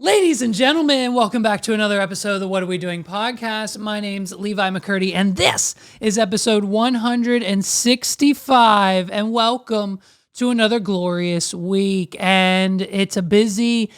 Ladies and gentlemen, welcome back to another episode of the What Are We Doing podcast. My name's Levi McCurdy, and this is episode 165, and welcome to another glorious week. And it's a busy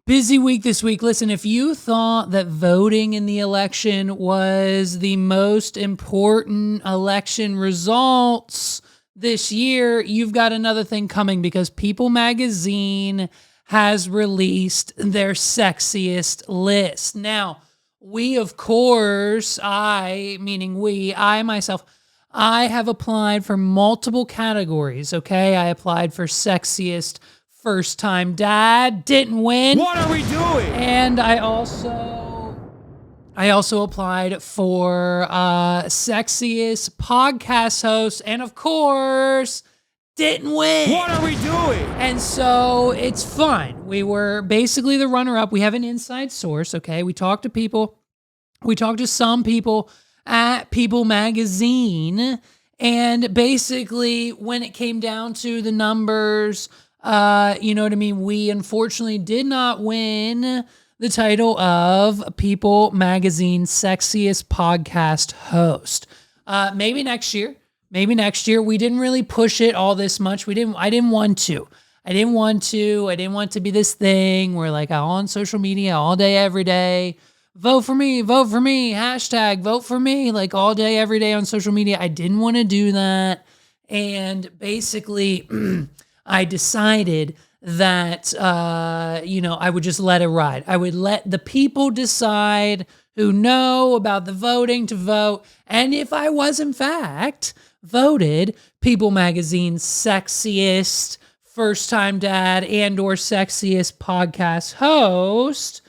week this week. Listen, if you thought that voting in the election was the most important election results this year, you've got another thing coming, because People magazine has released their sexiest list. Now, we, of course, I myself, I have applied for multiple categories, okay? I applied for sexiest first-time dad, didn't win. What are we doing? And I also applied for sexiest podcast host, and of course, didn't win. What are we doing? And so it's fine. We were basically the runner-up. We have an inside source, okay? We talked to people. We talked to some people at People magazine, and basically when it came down to the numbers, you know what I mean? We unfortunately did not win the title of People magazine sexiest podcast host. Maybe next year. We didn't really push it all this much. I didn't want to be this thing where like I'm on social media all day, every day. Vote for me, hashtag vote for me, like all day, every day on social media. I didn't want to do that. And basically I decided that, I would just let it ride. I would let the people decide who know about the voting to vote. And if I was in fact voted People magazine's sexiest first-time dad and or sexiest podcast host,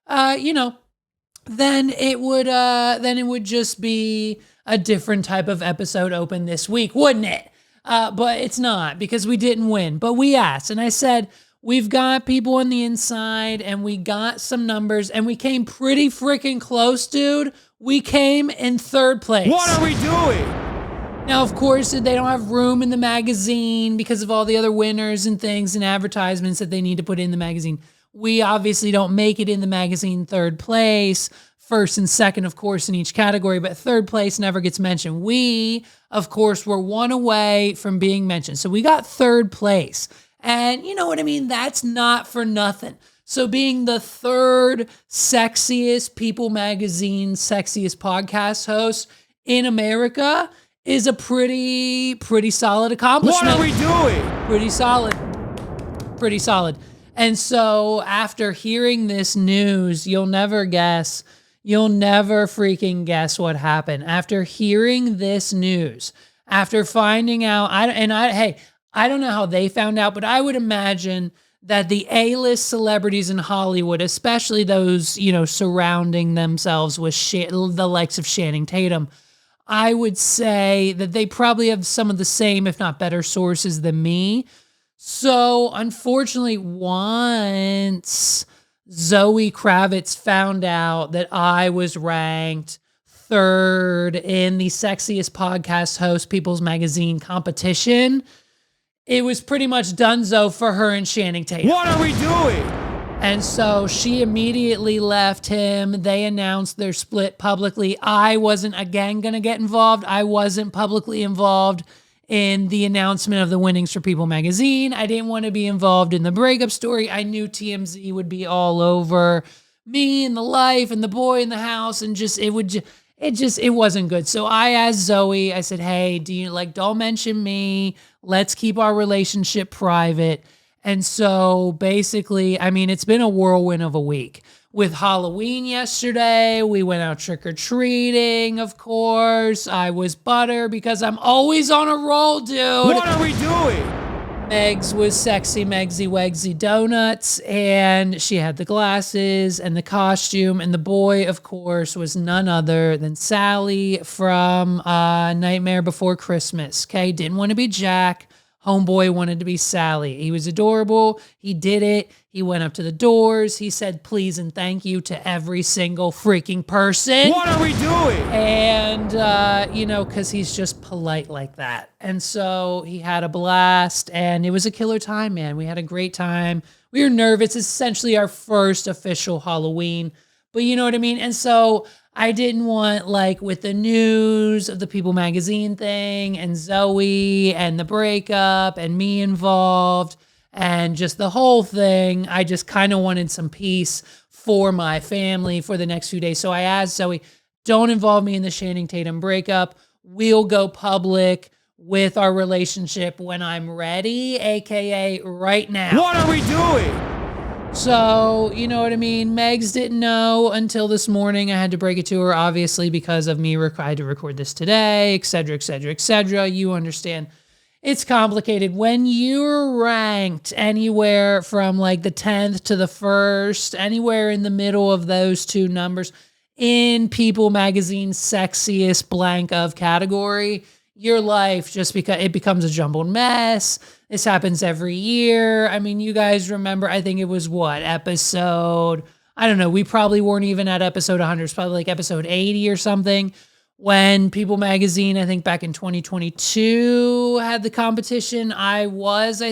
then it would just be a different type of episode open this week, wouldn't it? But it's not, because we didn't win. But we asked, and I said, we've got people on the inside, and we got some numbers, and we came pretty freaking close, dude. We came in third place. What are we doing? Now, of course, they don't have room in the magazine because of all the other winners and things and advertisements that they need to put in the magazine. We obviously don't make it in the magazine third place, first and second, of course, in each category, but third place never gets mentioned. We, of course, were one away from being mentioned. So we got third place. And you know what I mean? That's not for nothing. So being the third sexiest People magazine, sexiest podcast host in America is a pretty solid accomplishment. What are we doing? Pretty solid. And so after hearing this news, you'll never freaking guess what happened. After hearing this news, after finding out, I don't know how they found out, but I would imagine that the A-list celebrities in Hollywood, especially those, surrounding themselves with the likes of Channing Tatum, I would say that they probably have some of the same, if not better, sources than me. So, unfortunately, once Zoe Kravitz found out that I was ranked third in the sexiest podcast host People's Magazine competition, it was pretty much donezo for her and Channing Tatum. What are we doing? And so she immediately left him. They announced their split publicly. I wasn't, again, going to get involved. I wasn't publicly involved in the announcement of the winnings for People magazine. I didn't want to be involved in the breakup story. I knew TMZ would be all over me and the life and the boy in the house, and it wasn't good. So I asked Zoe, I said, hey, don't mention me. Let's keep our relationship private. And so basically, it's been a whirlwind of a week. With Halloween yesterday, we went out trick-or-treating, of course. I was butter because I'm always on a roll, dude. What are we doing? Megs was sexy Megsy Wegsy Donuts, and she had the glasses and the costume, and the boy, of course, was none other than Sally from Nightmare Before Christmas, okay? Didn't want to be Jack. Homeboy wanted to be Sally. He was adorable. He did it. He went up to the doors. He said please and thank you to every single freaking person. What are we doing? And, because he's just polite like that. And so he had a blast, and it was a killer time, man. We had a great time. We were nervous. It's essentially our first official Halloween, but you know what I mean? And so I didn't want, like, with the news of the People magazine thing and Zoe and the breakup and me involved and just the whole thing, I just kind of wanted some peace for my family for the next few days. So I asked Zoe, don't involve me in the Channing Tatum breakup. We'll go public with our relationship when I'm ready, AKA right now. What are we doing? So, you know what I mean? Megs didn't know until this morning. I had to break it to her, obviously, because of me. I had to record this today, et cetera, et cetera, et cetera. You understand. It's complicated. When you're ranked anywhere from like the 10th to the 1st, anywhere in the middle of those two numbers in People Magazine's sexiest blank of category, your life it becomes a jumbled mess. This happens every year. I mean, you guys remember, I think it was episode, I don't know, we probably weren't even at episode 100. It's probably like episode 80 or something, when People Magazine, I think back in 2022, had the competition. I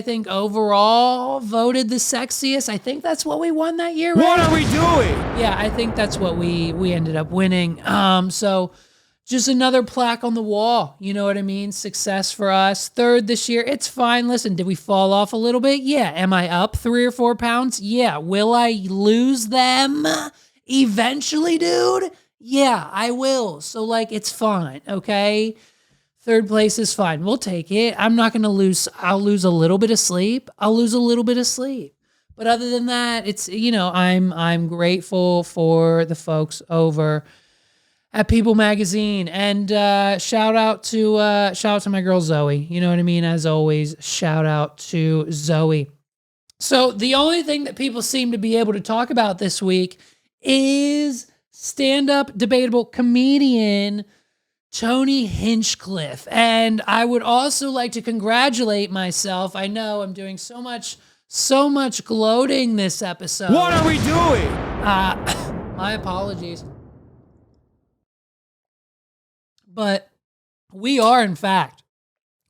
think, overall voted the sexiest. I think that's what we won that year, right? What are we doing? Yeah, I think that's what we ended up winning. So just another plaque on the wall. You know what I mean? Success for us. 3rd this year. It's fine. Listen, did we fall off a little bit? Yeah. Am I up 3 or 4 pounds? Yeah. Will I lose them eventually, dude? Yeah, I will. So, like, it's fine, okay? 3rd place is fine. We'll take it. I'm not going to lose. I'll lose a little bit of sleep. But other than that, it's, I'm grateful for the folks over at People Magazine. And shout out to my girl Zoe. You know what I mean? As always, shout out to Zoe. So the only thing that people seem to be able to talk about this week is stand-up debatable comedian Tony Hinchcliffe. And I would also like to congratulate myself. I know I'm doing so much gloating this episode. What are we doing? My apologies. But we are, in fact,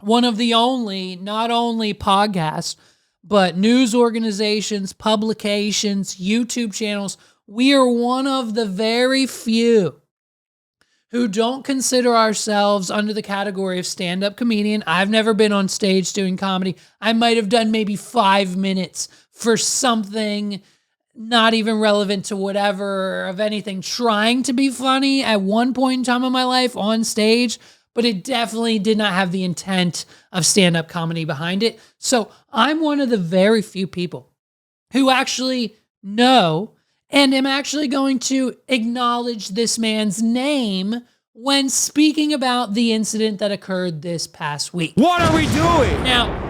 one of the only, not only podcasts, but news organizations, publications, YouTube channels. We are one of the very few who don't consider ourselves under the category of stand-up comedian. I've never been on stage doing comedy. I might have done maybe 5 minutes for something not even relevant to whatever of anything, trying to be funny at one point in time in my life on stage, but it definitely did not have the intent of stand-up comedy behind it. So I'm one of the very few people who actually know and am actually going to acknowledge this man's name when speaking about the incident that occurred this past week. What are we doing? Now,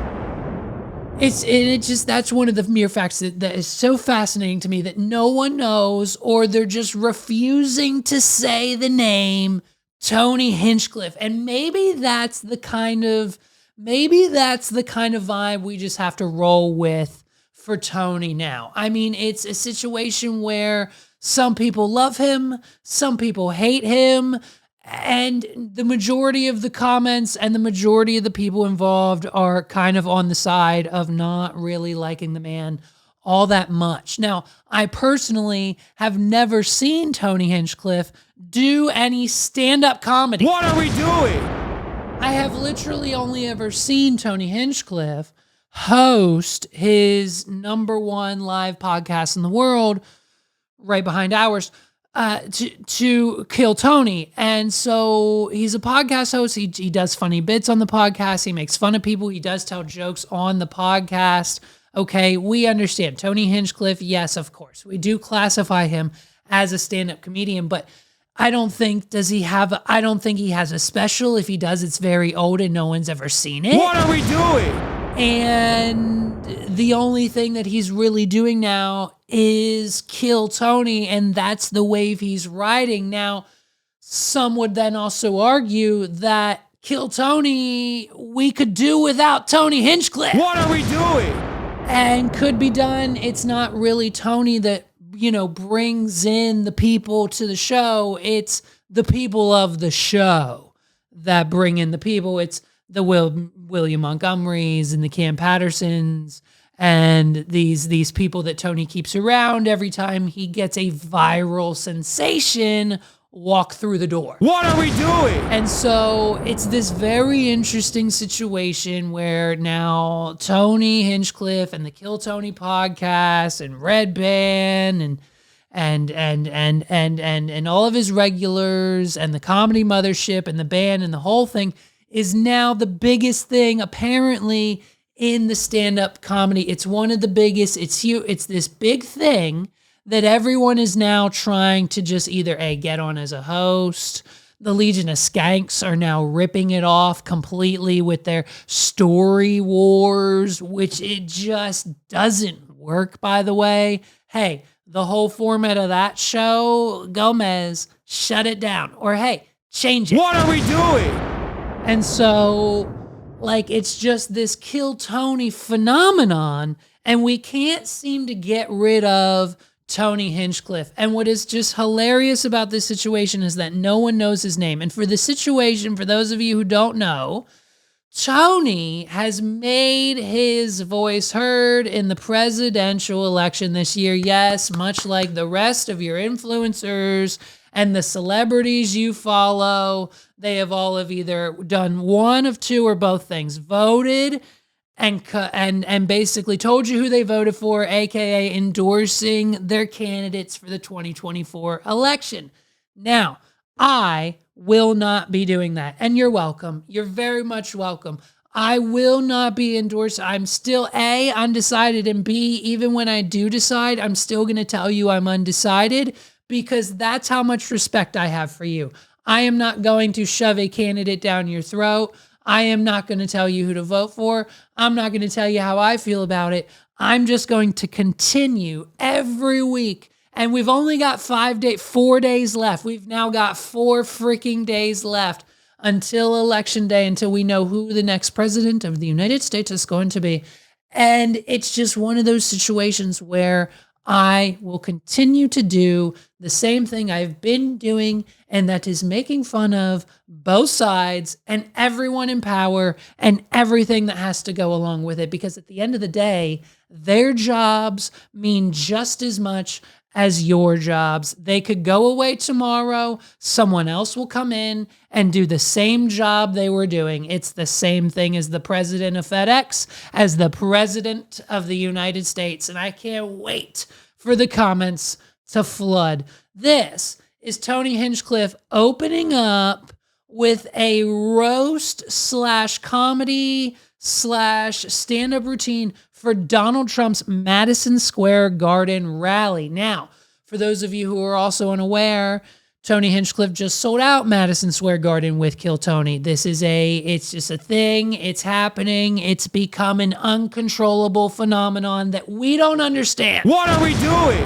that's one of the mere facts that is so fascinating to me, that no one knows, or they're just refusing to say the name Tony Hinchcliffe. And maybe that's the kind of vibe we just have to roll with for Tony now. I mean, it's a situation where some people love him, some people hate him, and the majority of the comments and the majority of the people involved are kind of on the side of not really liking the man all that much. Now, I personally have never seen Tony Hinchcliffe do any stand-up comedy. What are we doing? I have literally only ever seen Tony Hinchcliffe host his #1 live podcast in the world, right behind ours, to Kill Tony. And so he's a podcast host. He does funny bits on the podcast. He makes fun of people. He does tell jokes on the podcast. Okay, we understand. Tony Hinchcliffe, yes, of course. We do classify him as a stand-up comedian, but I don't think he has a special. If he does, it's very old and no one's ever seen it. What are we doing? And the only thing that he's really doing now is Kill Tony, and that's the wave he's riding. Now, some would then also argue that Kill Tony, we could do without Tony Hinchcliffe. What are we doing? And could be done. It's not really Tony that, brings in the people to the show. It's the people of the show that bring in the people. It's the William Montgomerys and the Cam Pattersons and these people that Tony keeps around every time he gets a viral sensation walk through the door. What are we doing? And so it's this very interesting situation where now Tony Hinchcliffe and the Kill Tony podcast and Red Band and all of his regulars and the Comedy Mothership and the band and the whole thing is now the biggest thing apparently in the stand-up comedy. It's one of the biggest. It's this big thing that everyone is now trying to just either get on as a host. The Legion of Skanks are now ripping it off completely with their story wars, which it just doesn't work, by the way. Hey, the whole format of that show, Gomez, shut it down. Or hey, change it. What are we doing? And so, it's just this Kill Tony phenomenon, and we can't seem to get rid of Tony Hinchcliffe. And what is just hilarious about this situation is that no one knows his name. And for the situation, for those of you who don't know, Tony has made his voice heard in the presidential election this year. Yes, much like the rest of your influencers and the celebrities you follow, they have all either done one of two or both things: voted and basically told you who they voted for, aka endorsing their candidates for the 2024 election. Now, I will not be doing that, and you're welcome. You're very much welcome. I will not be endorsed. I'm still A, undecided, and B, even when I do decide, I'm still going to tell you I'm undecided, because that's how much respect I have for you. I am not going to shove a candidate down your throat. I am not going to tell you who to vote for. I'm not going to tell you how I feel about it. I'm just going to continue every week. And we've only got 4 days left. We've now got 4 freaking days left until Election Day, until we know who the next president of the United States is going to be. And it's just one of those situations where I will continue to do the same thing I've been doing, and that is making fun of both sides and everyone in power and everything that has to go along with it. Because at the end of the day, their jobs mean just as much as your jobs. They could go away tomorrow. Someone else will come in and do the same job they were doing. It's the same thing as the president of FedEx, as the president of the United States. And I can't wait for the comments to flood. This is Tony Hinchcliffe opening up with a roast / comedy / stand-up routine for Donald Trump's Madison Square Garden rally. Now, for those of you who are also unaware, Tony Hinchcliffe just sold out Madison Square Garden with Kill Tony. It's just a thing. It's happening. It's become an uncontrollable phenomenon that we don't understand. What are we doing?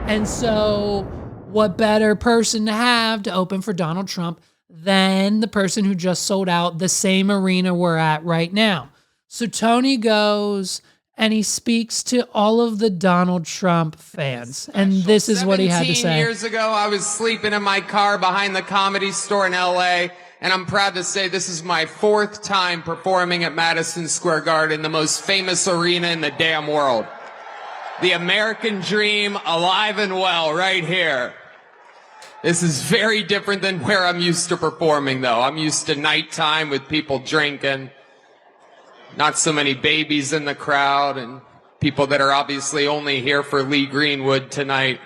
And so, what better person to have to open for Donald Trump than the person who just sold out the same arena we're at right now? So Tony goes and he speaks to all of the Donald Trump fans. And this is what he had to say. 17 years ago, I was sleeping in my car behind the Comedy Store in L.A., and I'm proud to say this is my 4th time performing at Madison Square Garden, the most famous arena in the damn world. The American dream alive and well right here. This is very different than where I'm used to performing, though. I'm used to nighttime with people drinking. Not so many babies in the crowd and people that are obviously only here for Lee Greenwood tonight.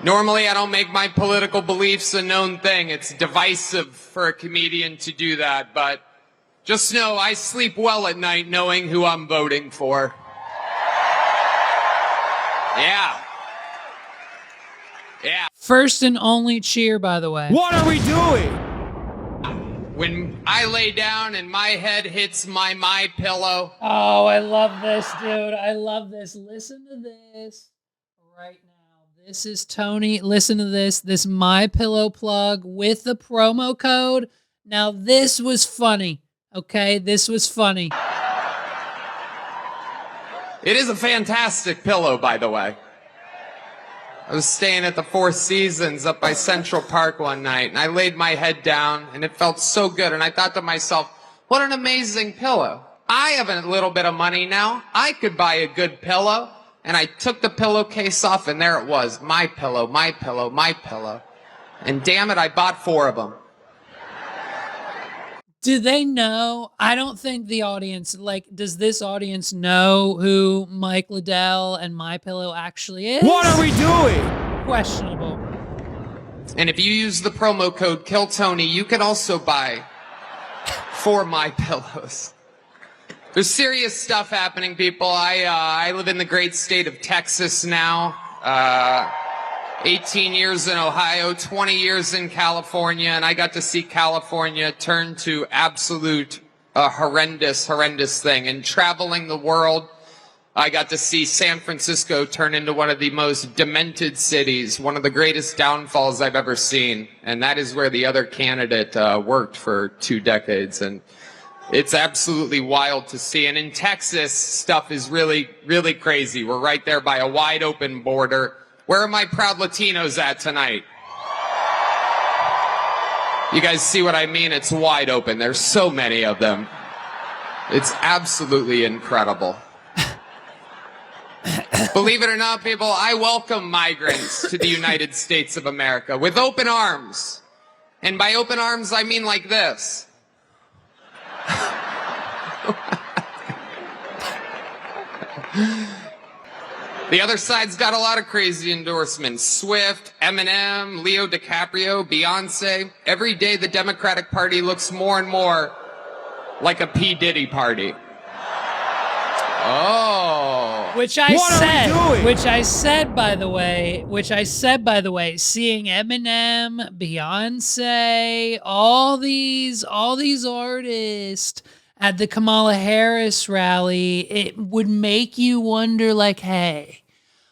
Normally, I don't make my political beliefs a known thing. It's divisive for a comedian to do that, but just know I sleep well at night knowing who I'm voting for. Yeah. Yeah. First and only cheer, by the way. What are we doing? When I lay down and my head hits my pillow. Oh, I love this, dude. I love this. Listen to this right now. This is Tony. Listen to this. This My Pillow plug with the promo code Now, this was funny, okay? This was funny. It is a fantastic pillow, by the way. I was staying at the Four Seasons up by Central Park one night, and I laid my head down, and it felt so good, and I thought to myself, what an amazing pillow. I have a little bit of money now. I could buy a good pillow. And I took the pillowcase off, and there it was. My pillow, my pillow, my pillow. And damn it, I bought 4 of them. Do they know? I don't think the audience, does this audience know who Mike Liddell and My Pillow actually is? What are we doing? Questionable. And if you use the promo code KillTony, you can also buy 4 My Pillows. There's serious stuff happening, people. I live in the great state of Texas now. 18 years in Ohio, 20 years in California, and I got to see California turn to absolute horrendous thing. And traveling the world, I got to see San Francisco turn into one of the most demented cities, one of the greatest downfalls I've ever seen. And that is where the other candidate worked for 2 decades. And it's absolutely wild to see. And in Texas, stuff is really, really crazy. We're right there by a wide open border. Where are my proud Latinos at tonight? You guys see what I mean? It's wide open. There's so many of them. It's absolutely incredible. Believe it or not, people, I welcome migrants to the United States of America with open arms. And by open arms, I mean like this. The other side's got a lot of crazy endorsements. Swift, Eminem, Leo DiCaprio, Beyonce. Every day the Democratic Party looks more and more like a P. Diddy party. Oh. Which I said, by the way, seeing Eminem, Beyonce, all these artists at the Kamala Harris rally, it would make you wonder, hey,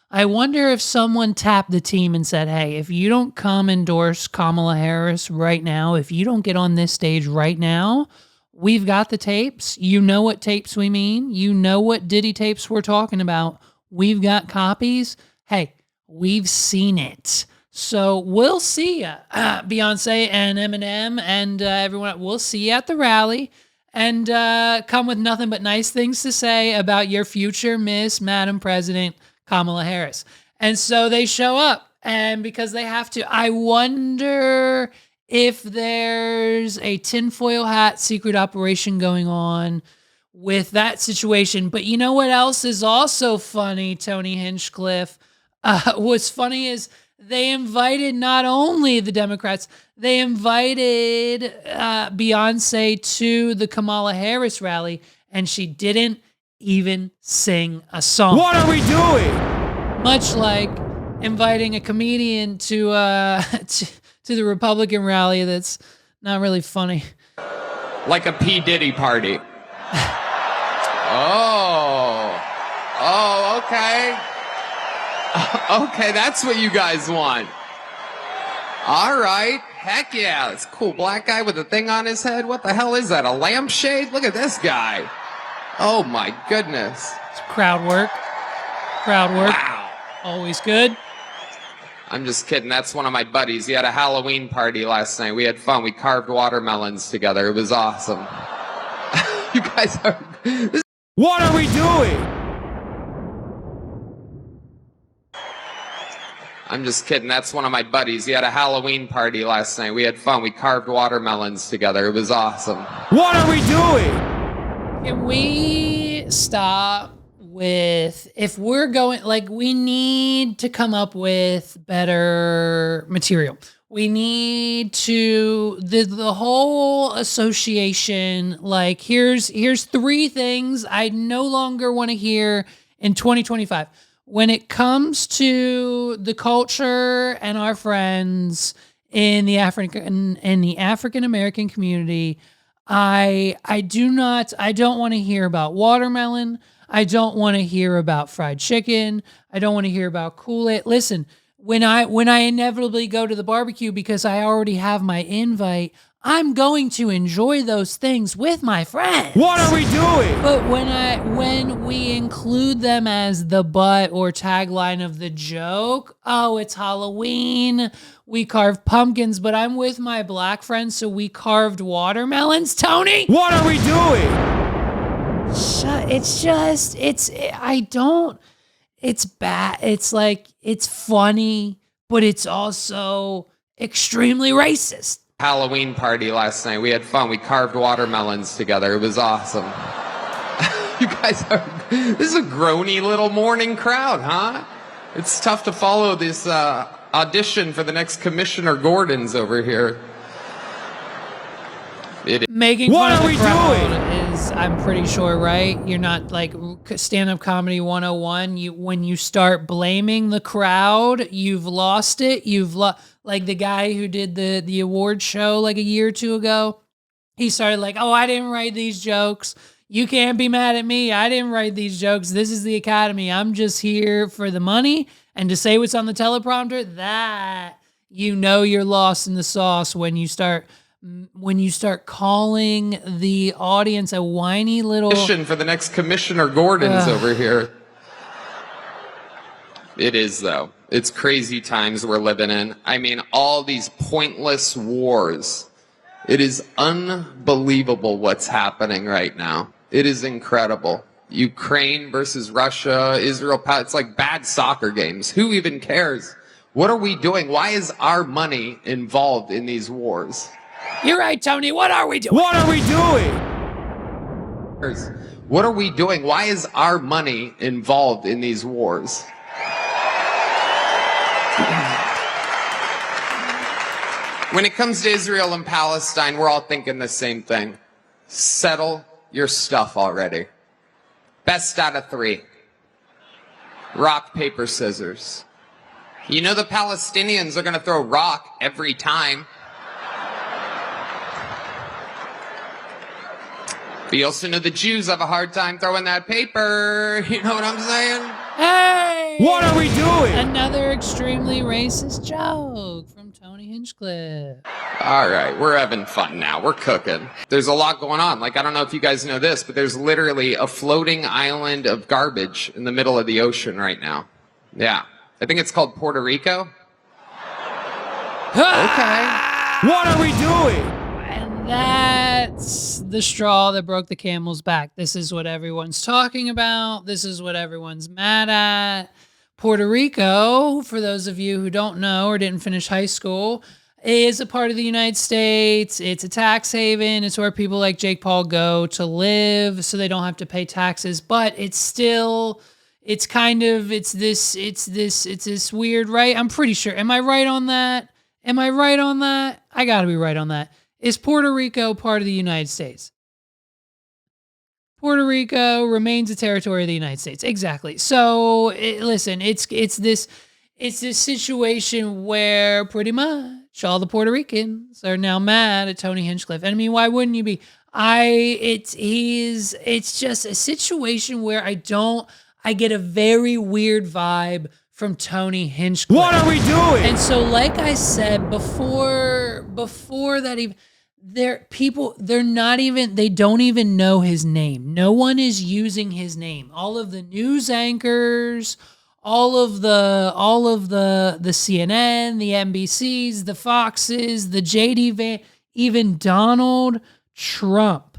I wonder if someone tapped the team and said, hey, if you don't come endorse Kamala Harris right now, if you don't get on this stage right now, we've got the tapes. You know what tapes we mean. You know what Diddy tapes we're talking about. We've got copies. Hey, we've seen it. So we'll see you, Beyonce and Eminem and everyone. We'll see you at the rally. And come with nothing but nice things to say about your future Miss Madam President Kamala Harris. And so they show up, and because they have to, I wonder if there's a tinfoil hat secret operation going on with that situation. But you know what else is also funny, Tony Hinchcliffe? What's funny is they invited not only the Democrats, they invited Beyonce to the Kamala Harris rally, and she didn't even sing a song. What are we doing? Much like inviting a comedian to the Republican rally that's not really funny. Like a P. Diddy party. Oh, okay. Okay, that's what you guys want. All right. Heck yeah. It's a cool black guy with a thing on his head. What the hell is that? A lampshade? Look at this guy. Oh my goodness. It's crowd work. Wow. Always good. I'm just kidding. That's one of my buddies. He had a Halloween party last night. We had fun. We carved watermelons together. It was awesome. You guys are... What are we doing? I'm just kidding. That's one of my buddies. He had a Halloween party last night. We had fun. We carved watermelons together. It was awesome. What are we doing? Can we stop with, if we're going, we need to come up with better material. We need to, the whole association, here's 3 things I no longer want to hear in 2025. When it comes to the culture and our friends in the African American community, I don't want to hear about watermelon. I don't want to hear about fried chicken. I don't want to hear about Kool-Aid. Listen, when I inevitably go to the barbecue because I already have my invite, I'm going to enjoy those things with my friends. What are we doing? But when we include them as the butt or tagline of the joke, oh, it's Halloween, we carved pumpkins, but I'm with my black friends, so we carved watermelons, Tony? What are we doing? It's bad. It's like, it's funny, but it's also extremely racist. Halloween party last night. We had fun. We carved watermelons together. It was awesome. You guys this is a groany little morning crowd, huh? It's tough to follow this audition for the next Commissioner Gordon's over here. Making What fun are of we the crowd doing? is, I'm pretty sure, right? You're not like stand-up comedy 101. When you start blaming the crowd, you've lost it. Like the guy who did the award show like a year or two ago. He started like, oh, I didn't write these jokes. You can't be mad at me. I didn't write these jokes. This is the Academy. I'm just here for the money and to say what's on the teleprompter. That, you're lost in the sauce when you start calling the audience a whiny little... For the next Commissioner Gordon's over here. It is, though. It's crazy times we're living in. I mean, all these pointless wars. It is unbelievable what's happening right now. It is incredible. Ukraine versus Russia, Israel, it's like bad soccer games. Who even cares? What are we doing? Why is our money involved in these wars? You're right, Tony. What are we doing? What are we doing? What are we doing? Why is our money involved in these wars? When it comes to Israel and Palestine, we're all thinking the same thing. Settle your stuff already. Best out of 3. Rock, paper, scissors. You know the Palestinians are going to throw rock every time. But you also know the Jews have a hard time throwing that paper. You know what I'm saying? Hey! What are we doing? Another extremely racist joke from Tony Hinchcliffe. All right, we're having fun now. We're cooking. There's a lot going on. Like, I don't know if you guys know this, but there's literally a floating island of garbage in the middle of the ocean right now. Yeah. I think it's called Puerto Rico. Okay. What are we doing? And that's the straw that broke the camel's back. This is what everyone's talking about. This is what everyone's mad at. Puerto Rico, for those of you who don't know or didn't finish high school, is a part of the United States. It's a tax haven. It's where people like Jake Paul go to live so they don't have to pay taxes. But it's still, it's this weird, right? I'm pretty sure. Am I right on that? I gotta be right on that. Is Puerto Rico part of the United States? Puerto Rico remains a territory of the United States. Exactly. So listen, it's this situation where pretty much all the Puerto Ricans are now mad at Tony Hinchcliffe. And I mean, why wouldn't you be? It's just a situation where I get a very weird vibe from Tony Hinchcliffe. What are we doing? And so, like I said before that, even they don't even know his name. No one is using his name. All of the news anchors, all of the CNN, the NBCs, the Foxes, the JD Van, even Donald Trump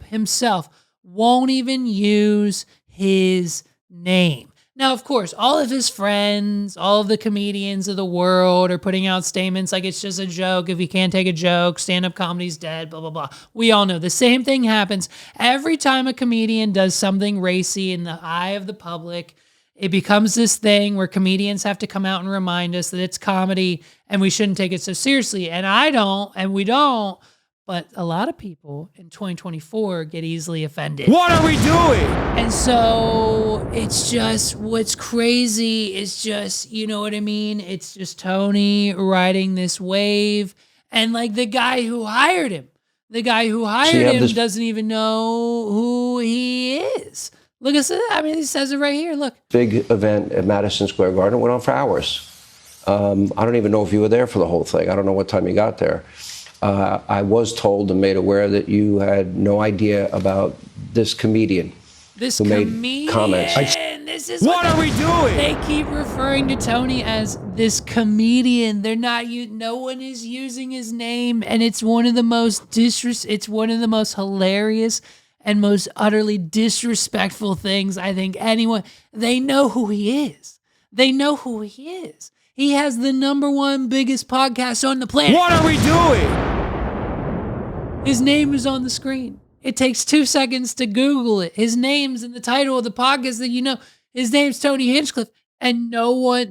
himself won't even use his name. Now, of course, all of his friends, all of the comedians of the world are putting out statements like it's just a joke. If you can't take a joke, stand-up comedy's dead, blah, blah, blah. We all know the same thing happens every time a comedian does something racy in the eye of the public. It becomes this thing where comedians have to come out and remind us that it's comedy and we shouldn't take it so seriously. And I don't, and we don't. But a lot of people in 2024 get easily offended. What are we doing? And so it's just, what's crazy is just, you know what I mean? It's just Tony riding this wave. And like the guy who hired him doesn't even know who he is. Look at that. I mean, he says it right here. Look. Big event at Madison Square Garden went on for hours. I don't even know if you were there for the whole thing. I don't know what time you got there. I was told and made aware that you had no idea about this comedian This who comedian. made comments. This is What are we doing? They keep referring to Tony as this comedian. They're not. No one is using his name, and it's one of the most It's one of the most hilarious and most utterly disrespectful things I think anyone. They know who he is. They know who he is. He has the #1 biggest podcast on the planet. What are we doing? His name is on the screen. It takes 2 seconds to Google it. His name's in the title of the podcast that you know. His name's Tony Hinchcliffe. And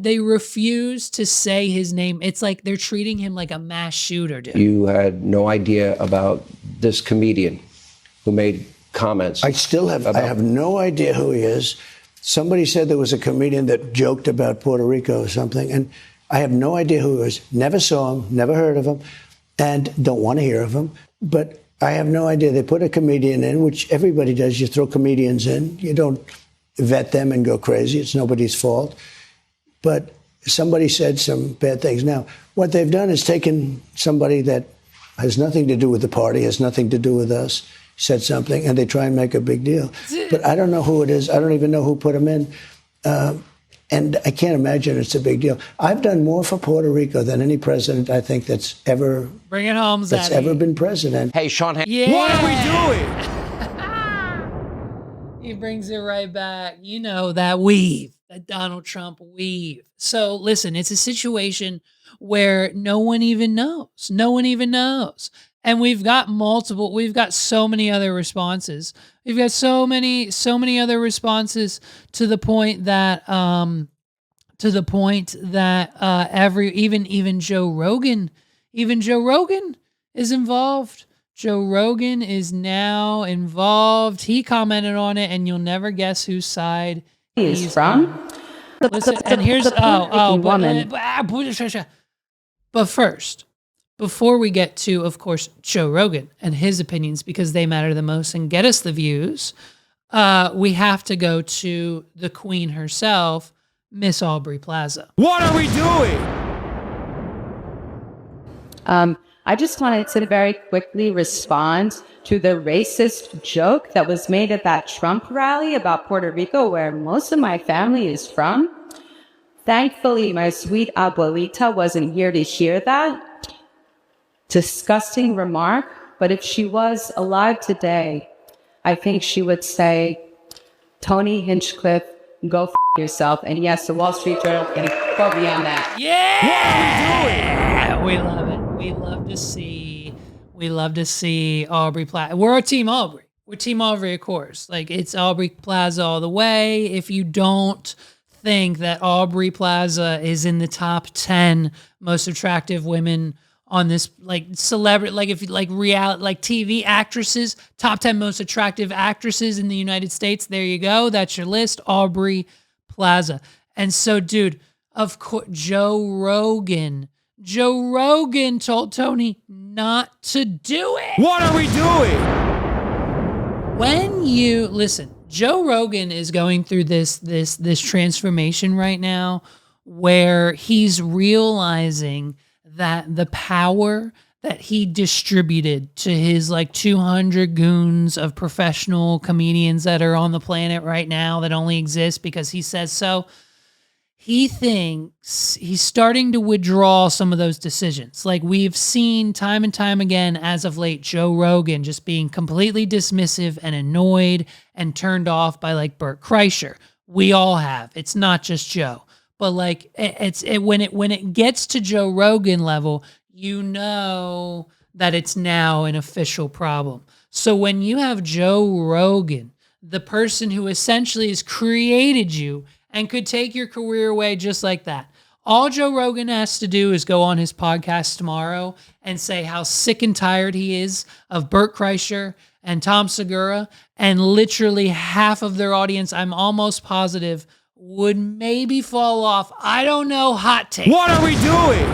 they refuse to say his name. It's like they're treating him like a mass shooter, dude. You had no idea about this comedian who made comments. I have no idea who he is. Somebody said there was a comedian that joked about Puerto Rico or something, and I have no idea who he was. Never saw him, never heard of him, and don't want to hear of him. But I have no idea. They put a comedian in, which everybody does. You throw comedians in. You don't vet them and go crazy. It's nobody's fault. But somebody said some bad things. Now, what they've done is taken somebody that has nothing to do with the party, has nothing to do with us, said something, and they try and make a big deal. But I don't know who it is. I don't even know who put him in. And I can't imagine it's a big deal. I've done more for Puerto Rico than any president I think that's ever Bring it home, Zaddy. that's ever been president. Hey, Sean. Yeah. What are we doing? He brings it right back. You know, that weave, that Donald Trump weave. So listen, it's a situation where no one even knows. No one even knows. And we've got so many other responses. We've got so many other responses to the point that even Joe Rogan is involved. Joe Rogan is now involved. He commented on it, and you'll never guess whose side he's from. Listen, and here's but first, before we get to, of course, Joe Rogan and his opinions, because they matter the most and get us the views, we have to go to the queen herself, Miss Aubrey Plaza. What are we doing? I just wanted to very quickly respond to the racist joke that was made at that Trump rally about Puerto Rico, where most of my family is from. Thankfully, my sweet abuelita wasn't here to hear that disgusting remark, but if she was alive today, I think she would say, Tony Hinchcliffe, go f yourself. And yes, the Wall Street Journal can quote me on that. Yeah! What are we doing? We love it. We love to see Aubrey Plaza. We're a Team Aubrey. We're Team Aubrey, of course. Like, it's Aubrey Plaza all the way. If you don't think that Aubrey Plaza is in the top 10 most attractive women on this, like, celebrity, like, if you like reality, like TV actresses, top 10 most attractive actresses in the United States, there you go. That's your list, Aubrey Plaza. And so, dude, of course, Joe Rogan told Tony not to do it. What are we doing? When you listen, Joe Rogan is going through this transformation right now where he's realizing that the power that he distributed to his like 200 goons of professional comedians that are on the planet right now that only exist because he says so, he thinks he's starting to withdraw some of those decisions. Like we've seen time and time again as of late, Joe Rogan just being completely dismissive and annoyed and turned off by like Bert Kreischer. We all have. It's not just Joe. But like when it gets to Joe Rogan level, you know that it's now an official problem. So when you have Joe Rogan, the person who essentially has created you and could take your career away just like that, all Joe Rogan has to do is go on his podcast tomorrow and say how sick and tired he is of Bert Kreischer and Tom Segura, and literally half of their audience, I'm almost positive, would maybe fall off. I don't know, hot take. What are we doing?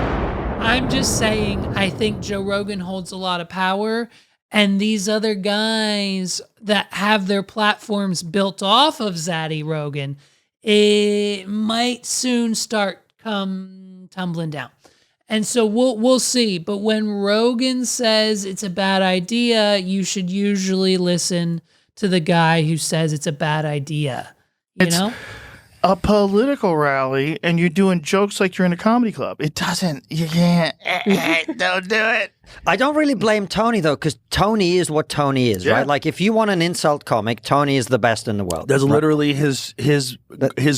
I'm just saying, I think Joe Rogan holds a lot of power, and these other guys that have their platforms built off of Zaddy Rogan, it might soon start come tumbling down. And so we'll see. But when Rogan says it's a bad idea, you should usually listen to the guy who says it's a bad idea. You know? A political rally and you're doing jokes like you're in a comedy club. You can't, don't do it. I don't really blame Tony, though, because Tony is what Tony is, right? Like, if you want an insult comic, Tony is the best in the world. That's literally his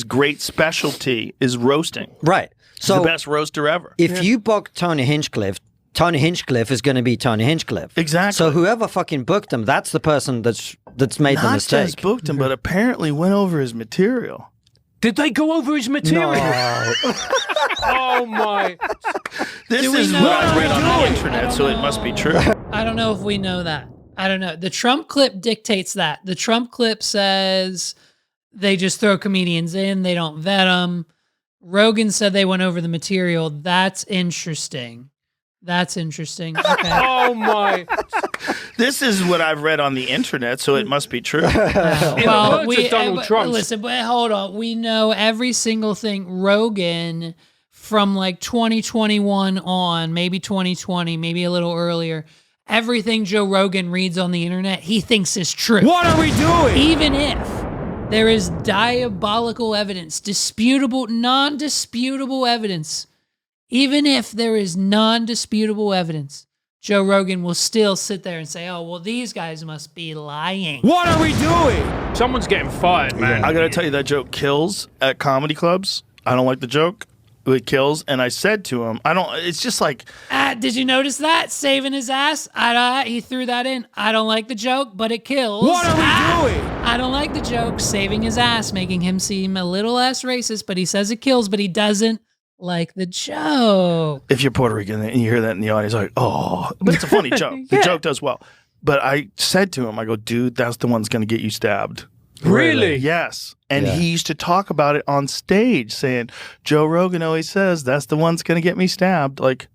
great specialty is roasting. Right. He's the best roaster ever. If you book Tony Hinchcliffe is going to be Tony Hinchcliffe. Exactly. So whoever fucking booked him, that's the person that's made the mistake. Not just booked him, but apparently went over his material. Did they go over his material? No. Oh my! This is what I read on the internet, so it must be true. I don't know if we know that. I don't know. The Trump clip dictates that. The Trump clip says they just throw comedians in, they don't vet them. Rogan said they went over the material. That's interesting. That's interesting. Okay. Oh my! This is what I've read on the internet, so it must be true. Well, Donald Trump. Listen, but hold on. We know every single thing. Rogan, from like 2021 on, maybe 2020, maybe a little earlier, everything Joe Rogan reads on the internet, he thinks is true. What are we doing? Even if there is diabolical evidence, disputable, non-disputable evidence, even if there is non-disputable evidence, Joe Rogan will still sit there and say, oh, well, these guys must be lying. What are we doing? Someone's getting fired, man. I gotta tell you, that joke kills at comedy clubs. I don't like the joke. It kills. And I said to him, it's just like. Did you notice that? Saving his ass? He threw that in. I don't like the joke, but it kills. What are we doing? I don't like the joke, saving his ass, making him seem a little less racist, but he says it kills, but he doesn't like the joke. If you're Puerto Rican and you hear that in the audience, like, oh, but it's a funny joke. The joke does well. But I said to him, I go, dude, that's the one that's going to get you stabbed. Really? Yes. And he used to talk about it on stage, saying, Joe Rogan always says, that's the one that's going to get me stabbed. Like,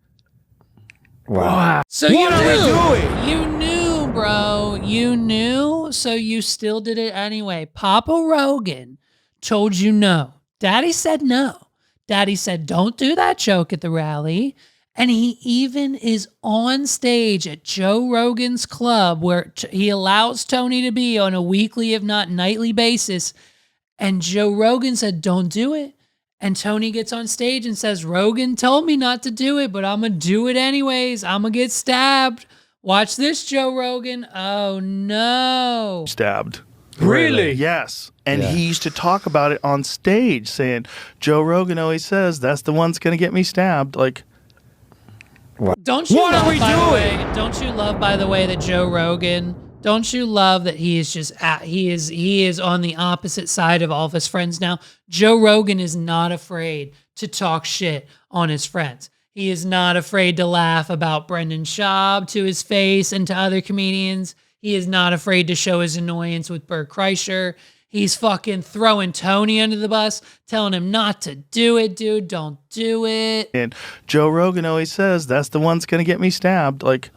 wow. So what are we doing? You knew, bro. You knew, so you still did it anyway. Papa Rogan told you no. Daddy said no. Daddy said, don't do that joke at the rally. And he even is on stage at Joe Rogan's club where he allows Tony to be on a weekly, if not nightly basis. And Joe Rogan said, don't do it. And Tony gets on stage and says, Rogan told me not to do it, but I'm going to do it anyways. I'm going to get stabbed. Watch this, Joe Rogan. Oh, no. stabbed. Really? Yes. And he used to talk about it on stage, saying, Joe Rogan always says, that's the one that's going to get me stabbed. Like, Don't you love, by the way, that Joe Rogan, don't you love that he is just he is on the opposite side of all of his friends now? Joe Rogan is not afraid to talk shit on his friends. He is not afraid to laugh about Brendan Schaub to his face and to other comedians. He is not afraid to show his annoyance with Bert Kreischer. He's fucking throwing Tony under the bus, telling him not to do it, dude. Don't do it. And Joe Rogan always says, that's the one that's going to get me stabbed. Like,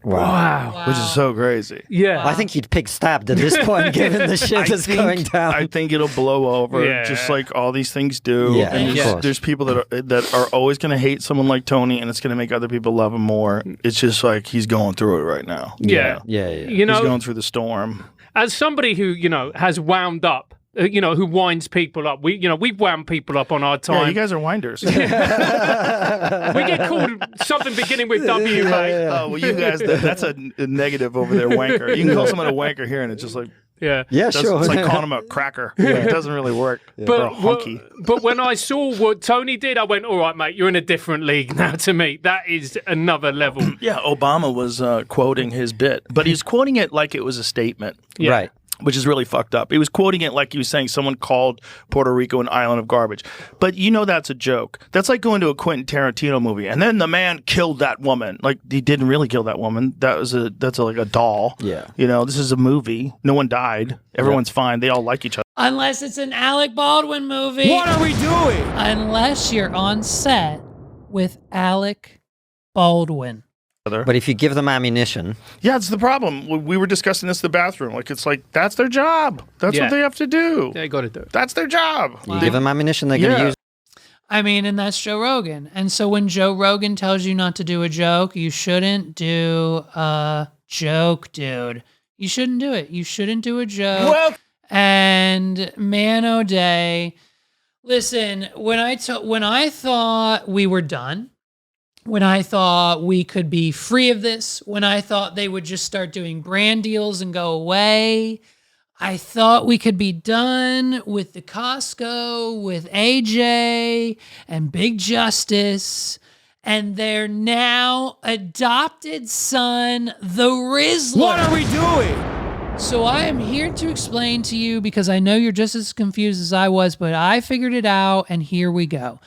Wow. which is so crazy. Yeah. I think he'd pick stabbed at this point, given the shit that's going down. I think it'll blow over, just like all these things do. Yeah, and of course. there's people that are always going to hate someone like Tony, and it's going to make other people love him more. It's just like he's going through it right now. Yeah. Yeah. You He's going know, through the storm. as somebody who, has wound up, who winds people up. We've wound people up on our Yeah, time. you guys are winders. We get called something beginning with W, mate. Oh, well, you guys, that's a negative over there, wanker. You can call someone a wanker here, and it's just like, Yeah. Sure. it's like calling him a cracker. It doesn't really work. Or a But hunky. but when I saw what Tony did, I went, all right, mate, you're in a different league now to me. That is another level. Yeah, Obama was quoting his bit, but he's quoting it like it was a statement. Yeah. Right. Which is really fucked up. He was quoting it like he was saying someone called Puerto Rico an island of garbage. But that's a joke. That's like going to a Quentin Tarantino movie, and then the man killed that woman. Like, he didn't really kill that woman. That's like a doll. Yeah. This is a movie. No one died. Everyone's fine. They all like each other. Unless it's an Alec Baldwin movie. What are we doing? Unless you're on set with Alec Baldwin. But if you give them ammunition, Yeah, it's the problem. We were discussing this in the bathroom. Like, it's like, that's their job. That's Yeah. what they have to do. They got to do it. That's their job. you give them ammunition, they're going to use. I mean, and that's Joe Rogan. And so when Joe Rogan tells you not to do a joke, you shouldn't do a joke, dude. You shouldn't do it. You shouldn't do a joke. Well, and man, oh day. Listen, when I thought we were done, when I thought we could be free of this, when I thought they would just start doing brand deals and go away, I thought we could be done with the Costco, with AJ and Big Justice, and their now adopted son, the Rizzler. what are we doing? So I am here to explain to you, because I know you're just as confused as I was, but I figured it out, and here we go.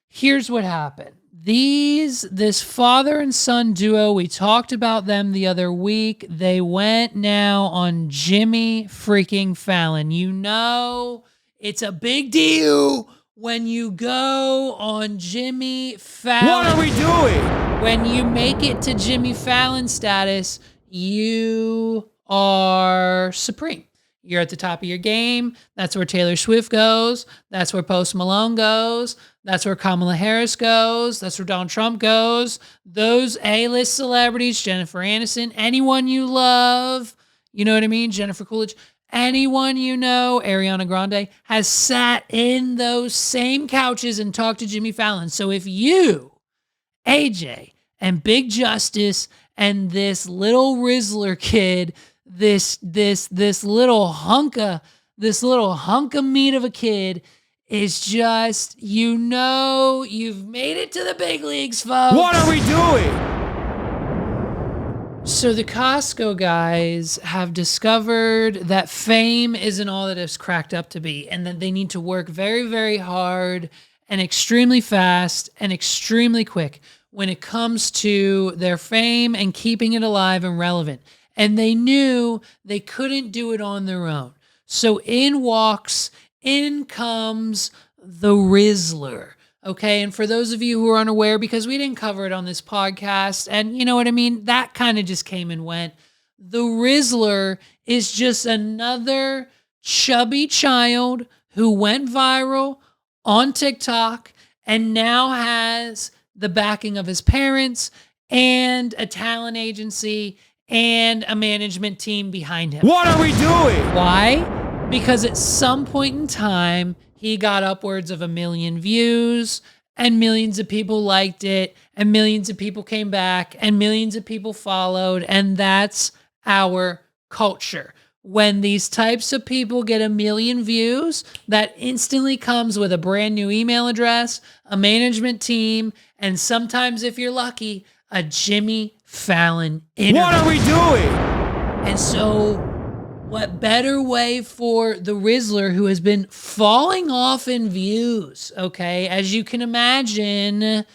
Here's what happened. This father and son duo, we talked about them the other week. They went now on Jimmy freaking Fallon. You know, it's a big deal when you go on Jimmy Fallon. What are we doing? When you make it to Jimmy Fallon status, you are supreme. You're at the top of your game. That's where Taylor Swift goes. That's where Post Malone goes. That's where Kamala Harris goes. That's where Donald Trump goes. Those A-list celebrities, Jennifer Aniston, anyone you love, you know what I mean? Jennifer Coolidge, anyone you know, Ariana Grande, has sat in those same couches and talked to Jimmy Fallon. So if you, AJ, and Big Justice, and this little Rizzler kid, this little hunk of meat of a kid is just, you know, you've made it to the big leagues, folks. What are we doing? So the Costco guys have discovered that fame isn't all that it's cracked up to be, and that they need to work very, very hard and extremely fast and extremely quick when it comes to their fame and keeping it alive and relevant. And they knew they couldn't do it on their own. So in comes the Rizzler. Okay, and for those of you who are unaware, because we didn't cover it on this podcast, and you know what I mean, that kind of just came and went. The Rizzler is just another chubby child who went viral on TikTok and now has the backing of his parents and a talent agency and a management team behind him. What are we doing? Why? Because at some point in time, he got upwards of 1 million views, and millions of people liked it, and millions of people came back, and millions of people followed, and that's our culture. When these types of people get 1 million views, that instantly comes with a brand new email address, a management team, and sometimes, if you're lucky, a Jimmy Fallon interview. What are we doing? And so, what better way for the Rizzler, who has been falling off in views, okay? As you can imagine,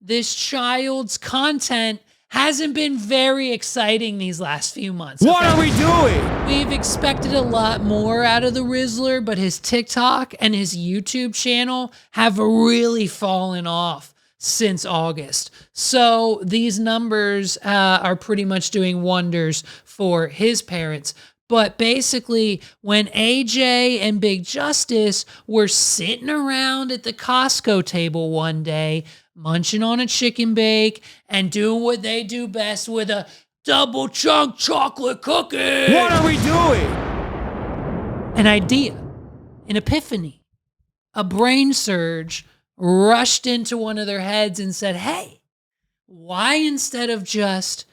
this child's content hasn't been very exciting these last few months. Okay? What are we doing? We've expected a lot more out of the Rizzler, but his TikTok and his YouTube channel have really fallen off since August. So these numbers are pretty much doing wonders for his parents. But basically, when AJ and Big Justice were sitting around at the Costco table one day, munching on a chicken bake and doing what they do best with a double chunk chocolate cookie. What are we doing? An idea, an epiphany, a brain surge rushed into one of their heads and said, hey, why instead of just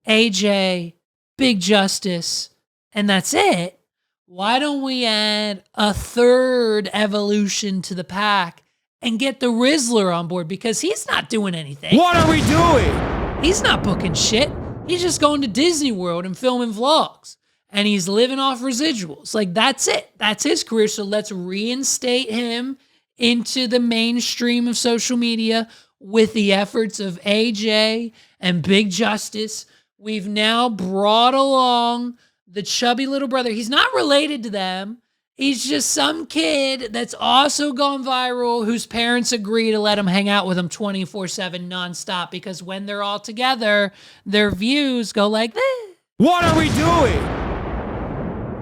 AJ, Big Justice, and that's it, why don't we add a third evolution to the pack and get the Rizzler on board? Because he's not doing anything. What are we doing? He's not booking shit. He's just going to Disney World and filming vlogs. And he's living off residuals. Like, that's it. That's his career. So let's reinstate him into the mainstream of social media with the efforts of AJ and Big Justice. We've now brought along the chubby little brother. He's not related to them. He's just some kid that's also gone viral, whose parents agree to let him hang out with him 24/7 nonstop, because when they're all together, their views go like this. What are we doing?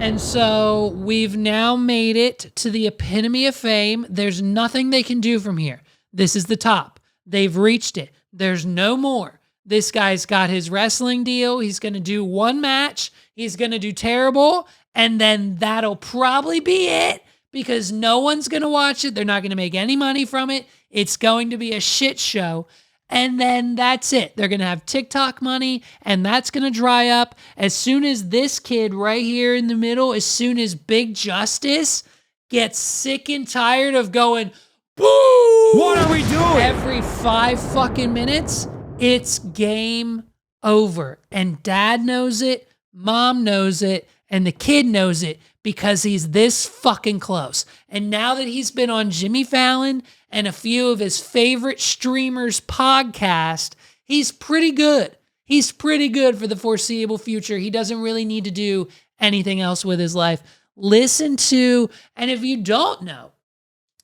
And so we've now made it to the epitome of fame. There's nothing they can do from here. This is the top. They've reached it. There's no more. This guy's got his wrestling deal. He's going to do one match. He's going to do terrible. And then that'll probably be it because no one's going to watch it. They're not going to make any money from it. It's going to be a shit show. And then that's it. They're going to have TikTok money, and that's going to dry up. As soon as this kid right here in the middle, as soon as Big Justice gets sick and tired of going, boo! What are we doing? Every 5 fucking minutes, it's game over. And dad knows it, mom knows it, and the kid knows it because he's this fucking close. And now that he's been on Jimmy Fallon and a few of his favorite streamers' podcast, he's pretty good. He's pretty good for the foreseeable future. He doesn't really need to do anything else with his life. Listen to, and if you don't know,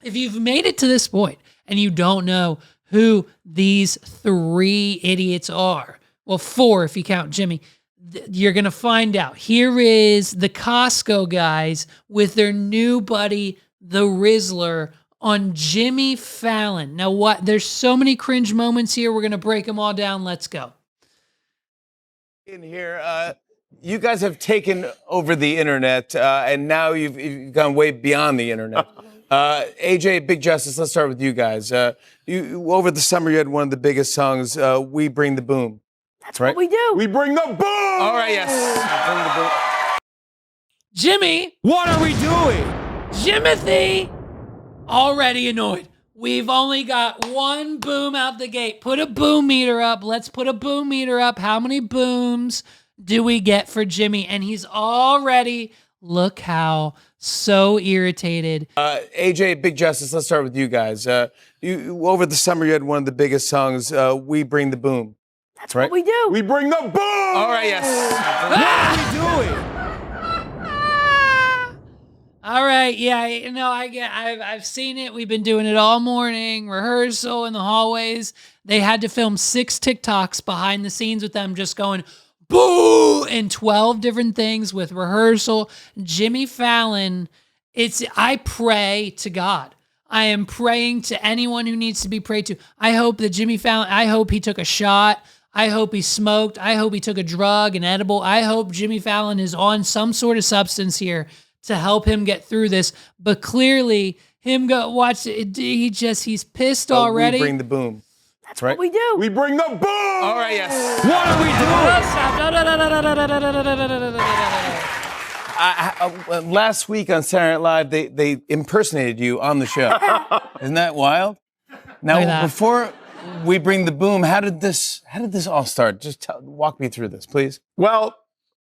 if you've made it to this point and you don't know who these 3 idiots are, well, 4 if you count Jimmy, you're going to find out. Here is the Costco guys with their new buddy, the Rizzler, on Jimmy Fallon. Now what? There's so many cringe moments here. We're going to break them all down. Let's go. In here, you guys have taken over the internet, and now you've gone way beyond the internet. AJ, Big Justice, let's start with you guys. You over the summer, you had one of the biggest songs, "We Bring the Boom." That's right. What we do. We bring the boom. All right, yes. Bring the boom. Jimmy, what are we doing? Jimothy, already annoyed. We've only got one boom out the gate. Put a boom meter up. Let's put a boom meter up. How many booms do we get for Jimmy? And he's already, look how so irritated. AJ, Big Justice, let's start with you guys. You over the summer, you had one of the biggest songs, "We Bring the Boom." That's right. What we do. We bring the boom. All right, yes. What are we doing? All right, yeah, you know, I've seen it. We've been doing it all morning, rehearsal in the hallways. They had to film 6 TikToks behind the scenes with them just going, boo, and 12 different things with rehearsal. Jimmy Fallon, I pray to God. I am praying to anyone who needs to be prayed to. I hope that Jimmy Fallon, I hope he took a shot. I hope he smoked. I hope he took a drug, an edible. I hope Jimmy Fallon is on some sort of substance here to help him get through this. But clearly, he's pissed already. We bring the boom. That's right. What we do. We bring the boom. All right, yes. What are we doing? Last week on Saturday Night Live, they impersonated you on the show. Isn't that wild? Now, before we bring the boom, how did this all start? Just walk me through this, please. Well,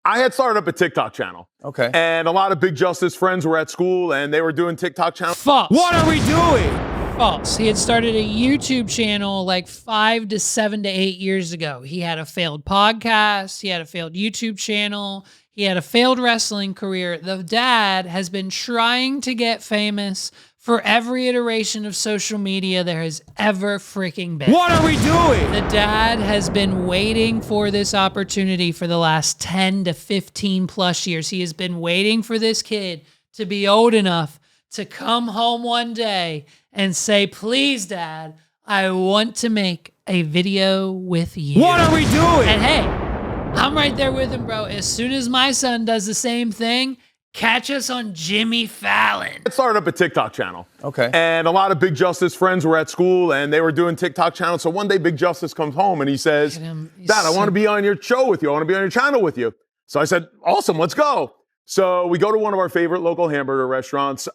I had started up a TikTok channel. Okay. And a lot of Big Justice friends were at school, and they were doing TikTok channels. False. What are we doing? False. He had started a YouTube channel like 5 to 7 to 8 years ago. He had a failed podcast. He had a failed YouTube channel. He had a failed wrestling career. The dad has been trying to get famous for every iteration of social media there has ever freaking been. What are we doing? The dad has been waiting for this opportunity for the last 10 to 15 plus years. He has been waiting for this kid to be old enough to come home one day and say, please, Dad, I want to make a video with you. What are we doing? And hey, I'm right there with him, bro. As soon as my son does the same thing, catch us on Jimmy Fallon. I started up a TikTok channel. Okay. And a lot of Big Justice friends were at school, and they were doing TikTok channels. So one day, Big Justice comes home, and he says, Dad, I want to be on your show with you. I want to be on your channel with you. So I said, awesome, let's go. So we go to one of our favorite local hamburger restaurants.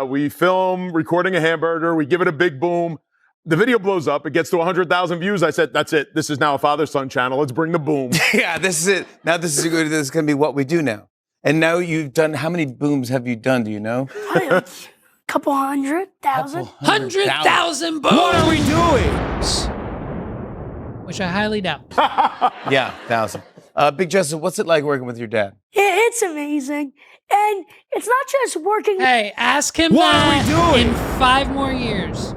We film recording a hamburger. We give it a big boom. The video blows up. It gets to 100,000 views. I said, that's it. This is now a father-son channel. Let's bring the boom. Yeah, this is it. Now this is going to be what we do now. And now you've done, how many booms have you done, do you know? A couple 100,000. 100,000 booms! What are we doing? Which I highly doubt. Yeah, 1,000. Big Justice, what's it like working with your dad? It's amazing. And it's not just working. Hey, ask him What that are we doing? in 5 more years.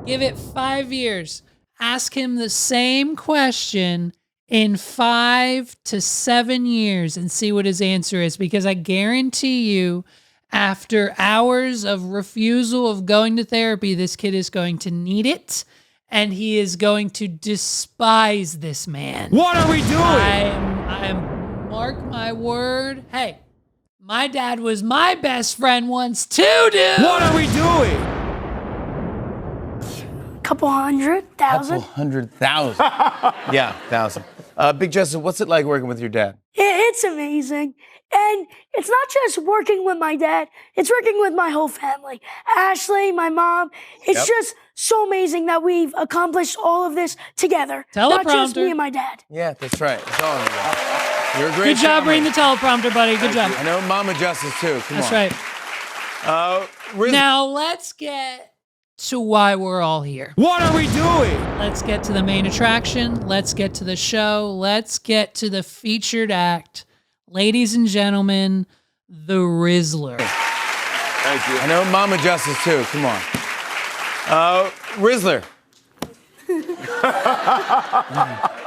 Give it 5 years. Ask him the same question in 5 to 7 years and see what his answer is, because I guarantee you, after hours of refusal of going to therapy, this kid is going to need it, and he is going to despise this man. What are we doing? I am, mark my word. Hey, my dad was my best friend once too, dude. What are we doing? Couple 100,000. Couple 100,000. Yeah, 1,000. Big Justice, what's it like working with your dad? It's amazing. And it's not just working with my dad, it's working with my whole family. Ashley, my mom. It's just so amazing that we've accomplished all of this together. Not just me and my dad. Yeah, that's right. It's all in there. You're a great Good job family. reading the teleprompter, buddy. Good job. I know Mama Justice, too. Come That's on. right. Now let's get to why we're all here. What are we doing? Let's get to the main attraction. Let's get to the show. Let's get to the featured act. Ladies and gentlemen, the Rizzler. Thank you. I know Mama Justice, too. Come on. Rizzler.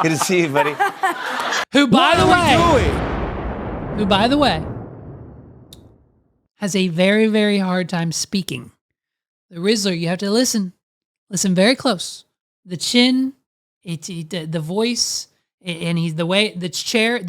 Good to see you, buddy. Who, by the way, has a very, very hard time speaking. The Rizzler, you have to listen very close. The chin, the voice, and he's the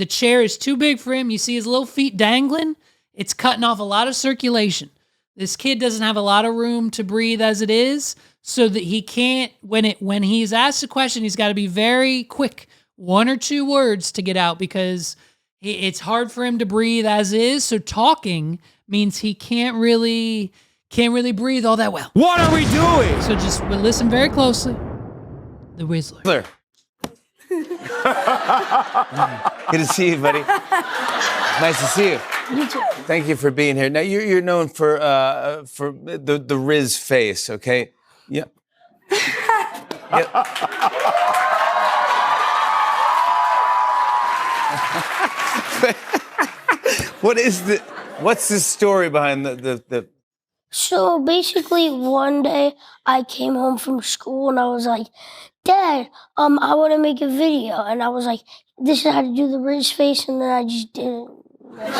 chair is too big for him. You see his little feet dangling. It's cutting off a lot of circulation. This kid doesn't have a lot of room to breathe as it is, so that he can't, when he's asked a question, he's got to be very quick, 1 or 2 words to get out, because it's hard for him to breathe as is. So talking means he can't really breathe all that well. What are we doing? So just listen very closely. The Rizzler. Good to see you, buddy. Nice to see you. You too. Thank you for being here. Now you're known for the Riz face, okay? Yep. Yep. What's the story behind the So basically, one day I came home from school and I was like, Dad, I want to make a video. And I was like, this is how to do the Riz face, and then I just did it. And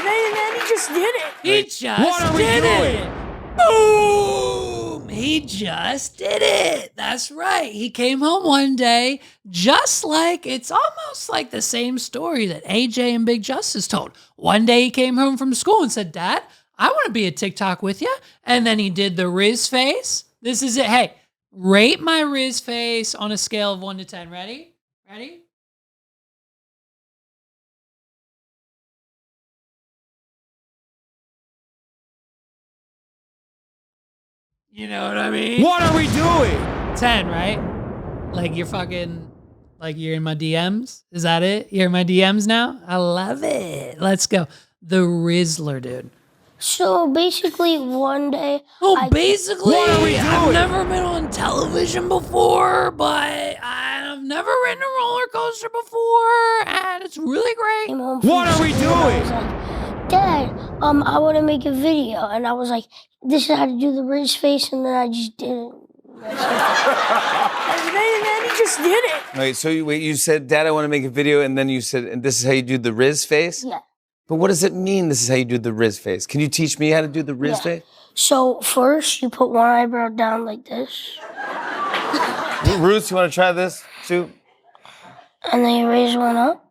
then he just did it. He just did it. Boom! He just did it. That's right. He came home one day, just like, it's almost like the same story that AJ and Big Justice told. One day he came home from school and said, Dad, I want to be a TikTok with you. And then he did the Riz face. This is it. Hey, rate my Riz face on a scale of 1 to 10. Ready? Ready? You know what I mean? What are we doing? 10, right? Like you're fucking, like you're in my DMs? Is that it? You're in my DMs now? I love it. Let's go. The Rizzler, dude. So basically, one day. Basically, What are we doing? I've never been on television before, but I've never ridden a roller coaster before, and it's really great. Came home from What are we school and I was doing? like, Dad, I want to make a video. And I was like, this is how to do the Riz face, and then I just did it. And then he just did it. Wait, so you said, Dad, I want to make a video, and then you said, and this is how you do the Riz face? Yeah. But what does it mean, this is how you do the Riz face? Can you teach me how to do the Riz face? So first, you put one eyebrow down like this. Ruth, you want to try this too? And then you raise one up.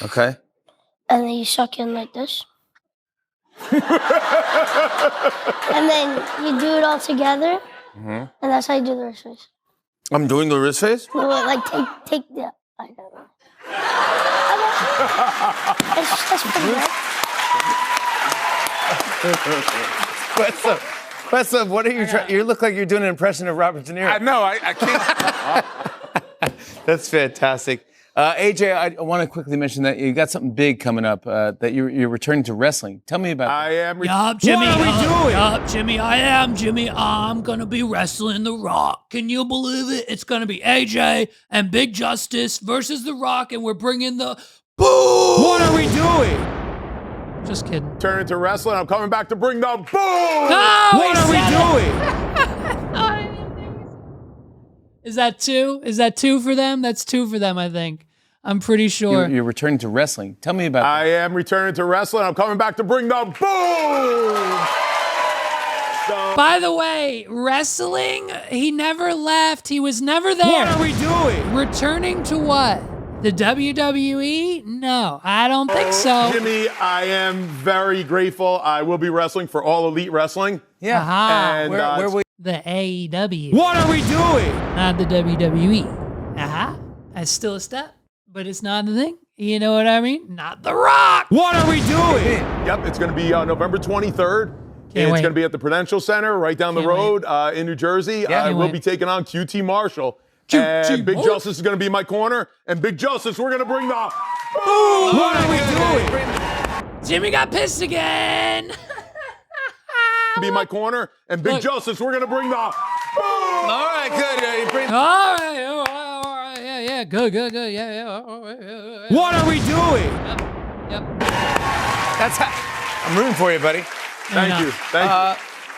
Okay. And then you suck in like this. And then you do it all together. Mm-hmm. And that's how you do the Riz face. I'm doing the Riz face? No, like take the. I don't know. That's pretty good. What's up? What are you trying? You look like you're doing an impression of Robert De Niro. No, I can't. That's fantastic. AJ, I want to quickly mention that you got something big coming up, that you're returning to wrestling. Tell me about that. I am. Yup, Jimmy. What are we doing? Yup, Jimmy. I am, Jimmy. I'm going to be wrestling The Rock. Can you believe it? It's going to be AJ and Big Justice versus The Rock, and we're bringing the boom. What are we doing? Just kidding. Turn into wrestling. I'm coming back to bring the boom. No, What are we doing? Is that 2? Is that 2 for them? That's 2 for them, I think. I'm pretty sure. You're returning to wrestling. Tell me about that. I am returning to wrestling. I'm coming back to bring the boom. So, By the way, wrestling, he never left. He was never there. What are we doing? Returning to what? The WWE? No, I don't think so. Jimmy, I am very grateful. I will be wrestling for All Elite Wrestling. Yeah. Aha. And Where will The AEW. What are we doing? Not the WWE. Aha. That's still a step, but it's not the thing. You know what I mean? Not The Rock. What are we doing? Yep, it's going to be November 23rd. Can't It's wait. going to be at the Prudential Center right down the Can't road in New Jersey. Yeah. I Can't will wait. be taking on QT Marshall. QT And Big Marshall. Justice is going to be in my corner. And Big Justice, we're going to bring the What are we doing? Jimmy got pissed again. be in my corner. And Big Look. Justice, we're going to bring the All right, good. Yeah, you bring- All right. Yeah. Good. Yeah. All right. What are we doing? Yep. That's how. I'm rooting for you, buddy. Thank you. Thank you.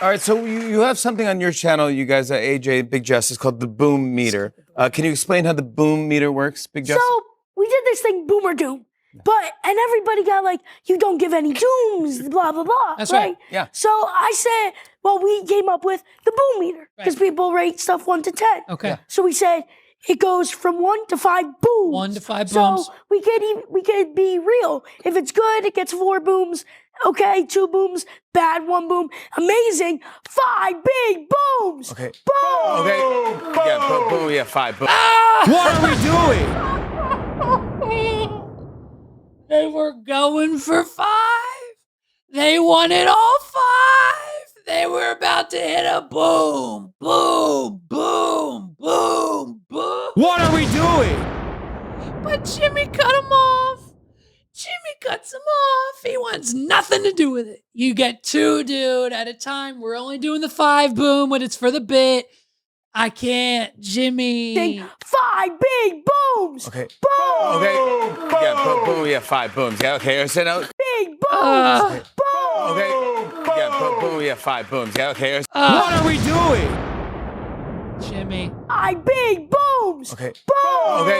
All right, so you have something on your channel, you guys, AJ, Big Justice, called the Boom Meter. Can you explain how the Boom Meter works, Big Justice? So we did this thing, Boomer Doom. And everybody got like, you don't give any dooms, blah, blah, blah. That's right. Yeah. So I said, well, we came up with the Boom Meter because people rate stuff 1 to 10. Okay. Yeah. So we said it goes from 1 to 5 booms. 1 to 5 booms. So we could be real. If it's good, it gets 4 booms. Okay, 2 booms. Bad, 1 boom. Amazing. 5 big booms. Okay. Boom. Okay. Yeah, boom. Yeah, 5 boom. What are we doing? They were going for 5. They wanted all 5. They were about to hit a boom. Boom. What are we doing? But Jimmy cut him off. Jimmy cuts him off. He wants nothing to do with it. You get 2, dude, at a time. We're only doing the 5 boom when it's for the bit. I can't, Jimmy. 5 big booms. Okay. Boom. Okay. Yeah, boom. Yeah, 5 booms. Yeah, okay. So now, Big booms. Boom. okay. Yeah, boom. Yeah, 5 booms. Yeah, okay. What are we doing? Jimmy. 5 big booms. Okay. Boom. Okay.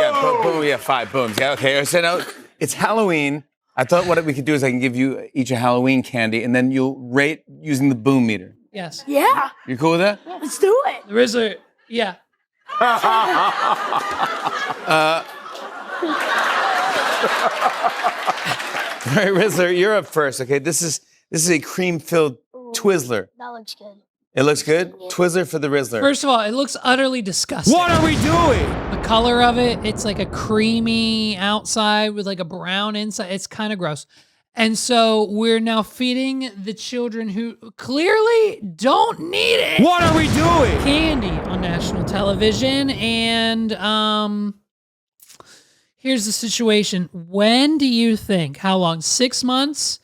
Yeah, boom. Yeah, 5 booms. Yeah, okay. So now, it's Halloween. I thought what we could do is I can give you each a Halloween candy, and then you'll rate using the Boom Meter. Yes. Yeah. You cool with that? Let's do it. The Rizzler. Yeah. All right, Rizzler, you're up first. Okay, this is a cream-filled Twizzler. That looks good. It looks good. Twizzler for the Rizzler. First of all, it looks utterly disgusting. What are we doing? The color of it, it's like a creamy outside with like a brown inside. It's kind of gross. And so we're now feeding the children who clearly don't need it. What are we doing? Candy on national television. And here's the situation. When do you think? How long? 6 months?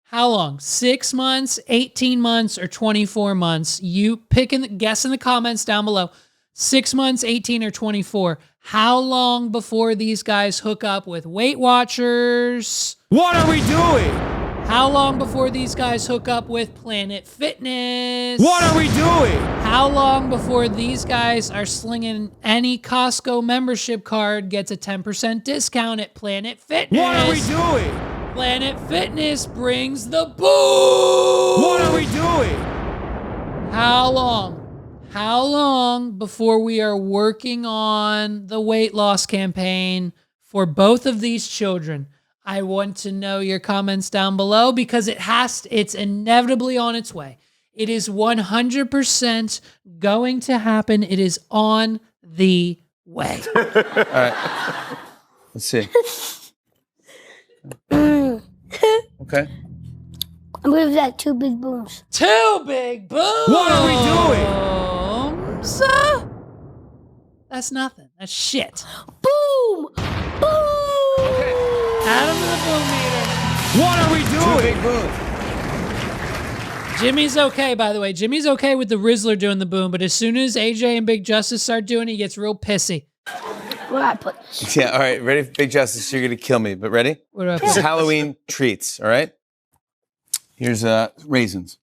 How long? 6 months, 18 months, or 24 months? You guess in the comments down below. 6 months, 18, or 24. How long before these guys hook up with Weight Watchers? What are we doing? How long before these guys hook up with Planet Fitness? What are we doing? How long before these guys are slinging any Costco membership card gets a 10% discount at Planet Fitness? What are we doing? Planet Fitness brings the boom! What are we doing? How long? How long before we are working on the weight loss campaign for both of these children? I want to know your comments down below because it's inevitably on its way. It is 100% going to happen. It is on the way. All right. Let's see. Okay. I'm gonna give that 2 big booms. 2 big booms. What are we doing? That's nothing. That's shit. Boom! Boom! Out of the boom meter. What are we 2 doing? big booms. Jimmy's okay, by the way. Jimmy's okay with the Rizzler doing the boom, but as soon as AJ and Big Justice start doing it, he gets real pissy. Where do I put this? Yeah, all right. Ready for Big Justice? You're going to kill me, but ready? What do I This is put? Halloween treats, all right? Here's raisins.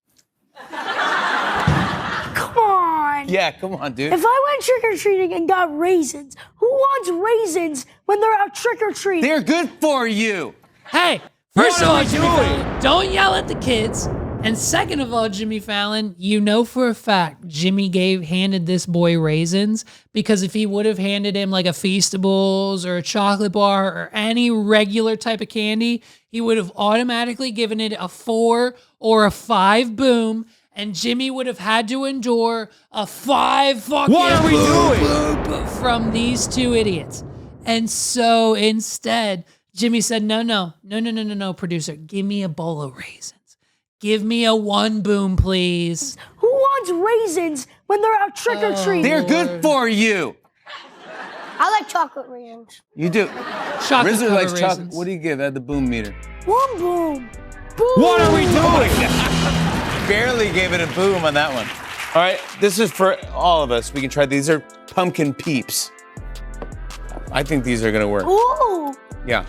Come on. Yeah, come on, dude. If I went trick-or-treating and got raisins, who wants raisins when they're out trick-or-treating? They're good for you. Hey, first of all, Jimmy Fallon, don't yell at the kids. And second of all, Jimmy Fallon, you know for a fact Jimmy handed this boy raisins, because if he would have handed him like a Feastables or a chocolate bar or any regular type of candy, he would have automatically given it a 4 or a 5 boom, and Jimmy would have had to endure a 5 fucking What are we doing? boom from these two idiots. And so instead, Jimmy said, no, producer, give me a bowl of raisins. Give me a 1 boom, please. Who wants raisins when they're out trick-or-treating? They're good for you. I like chocolate raisins. You do. Chocolate Rizzler likes chocolate. raisins. What do you give at the boom meter? 1 boom. Boom. What are we doing? Barely gave it a boom on that one. All right, this is for all of us. We can try these. Are pumpkin peeps. I think these are gonna work. Ooh. Yeah.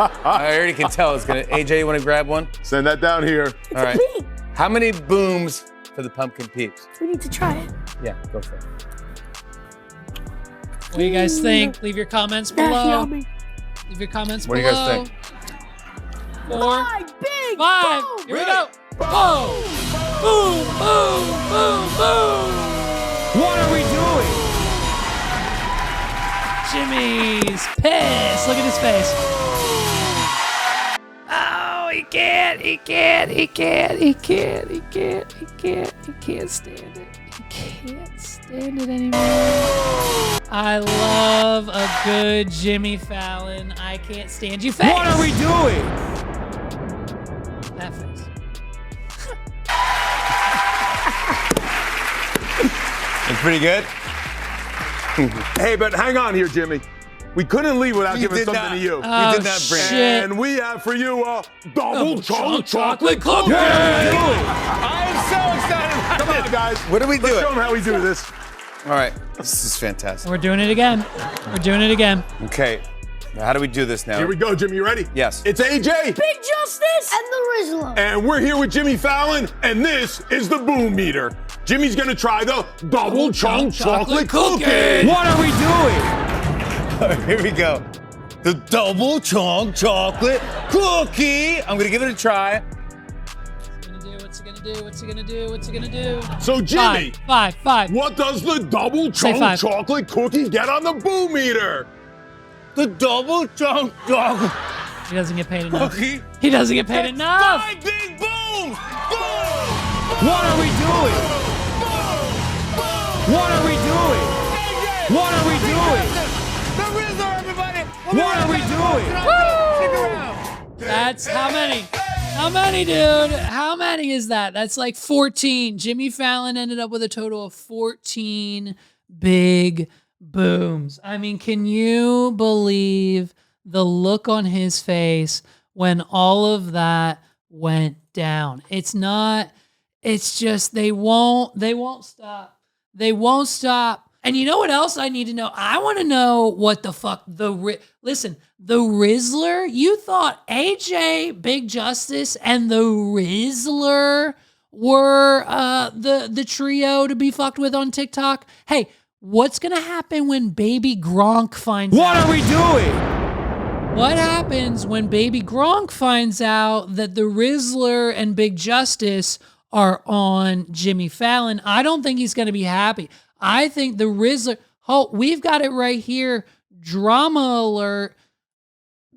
I already can tell it's gonna. AJ, you want to grab one? Send that down here. All right. Peep. How many booms for the pumpkin peeps? We need to try it. Yeah, go for it. What do you guys think? Leave your comments That's below. yummy. Leave your comments What do below. you guys think? 4, 5, big 5. boom. Here we go. Boom, boom, boom, boom, boom. What are we doing? Jimmy's pissed. Look at his face. Oh, he can't stand it. He can't stand it anymore. I love a good Jimmy Fallon. I can't stand you face. What are we doing? That face. It's pretty good. Hey, but hang on here, Jimmy. We couldn't leave without giving something to you. You did not bring shit. it. And we have for you a double chunk chocolate chocolate cookie. I'm so excited. Come on, guys. What do we do? Let's it? show them how we do this. All right. This is fantastic. We're doing it again. Okay. Now, how do we do this now? Here we go, Jimmy. You ready? Yes. It's AJ. Big Justice. And the Rizzler. And we're here with Jimmy Fallon, and this is the boom meter. Jimmy's gonna try the double chunk chocolate cookie. What are we doing? All right, here we go. The double chunk chocolate cookie. I'm gonna give it a try. What's he gonna do? So, Jimmy, 5. what does the double Say chunk 5. chocolate cookie get on the boom meter? The double chunk chocolate He doesn't get paid enough. cookie. He doesn't get paid enough. 5 big booms. Boom. What are we doing? What are we doing? What are we doing? The Rizzler, everybody. What are we doing? That's how many? How many, dude? How many is that? That's like 14. Jimmy Fallon ended up with a total of 14 big booms. I mean, can you believe the look on his face when all of that went down? It's just they won't stop. They won't stop. And you know what else I need to know? I want to know what the fuck the Rizzler, you thought AJ, Big Justice, and the Rizzler were the trio to be fucked with on TikTok? Hey, what's going to happen when Baby Gronk finds out? What are we doing? What happens when Baby Gronk finds out that the Rizzler and Big Justice are on Jimmy Fallon? I don't think he's going to be happy. I think the Rizzler, we've got it right here. Drama alert.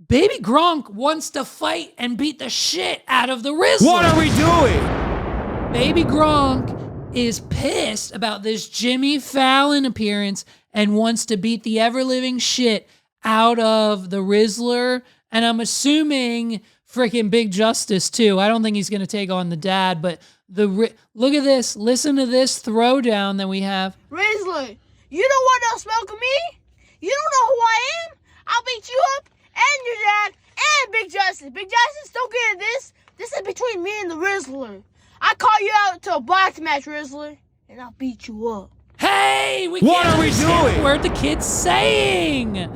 Baby Gronk wants to fight and beat the shit out of the Rizzler. What are we doing? Baby Gronk is pissed about this Jimmy Fallon appearance and wants to beat the ever-living shit out of the Rizzler. And I'm assuming freaking Big Justice too. I don't think he's going to take on the dad, but look at this. Listen to this throwdown that we have. Rizzler, you don't want no smoke of me? You don't know who I am? I'll beat you up and your dad and Big Justice. Big Justice, don't get this. This is between me and the Rizzler. I call you out to a box match, Rizzler, and I'll beat you up. Hey, What are we doing? Where the kid's saying?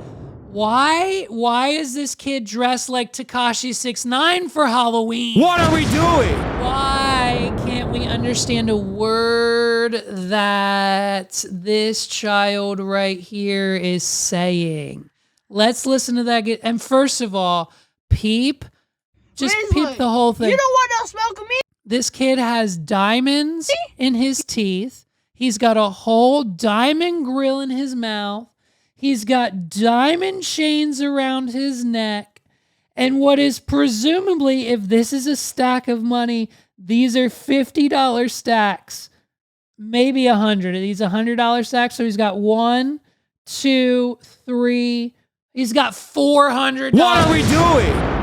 Why is this kid dressed like Tekashi 6ix9ine for Halloween? What are we doing? Why can't we understand a word word that this child right here is saying. Let's listen to that. And first of all, peep the whole thing. You don't want no smoke of me? This kid has diamonds in his teeth. He's got a whole diamond grill in his mouth. He's got diamond chains around his neck. And what is presumably, if this is a stack of money, these are $50 stacks. Maybe $100. These $100 stacks. So he's got 1, 2, 3. He's got $400. What are we doing?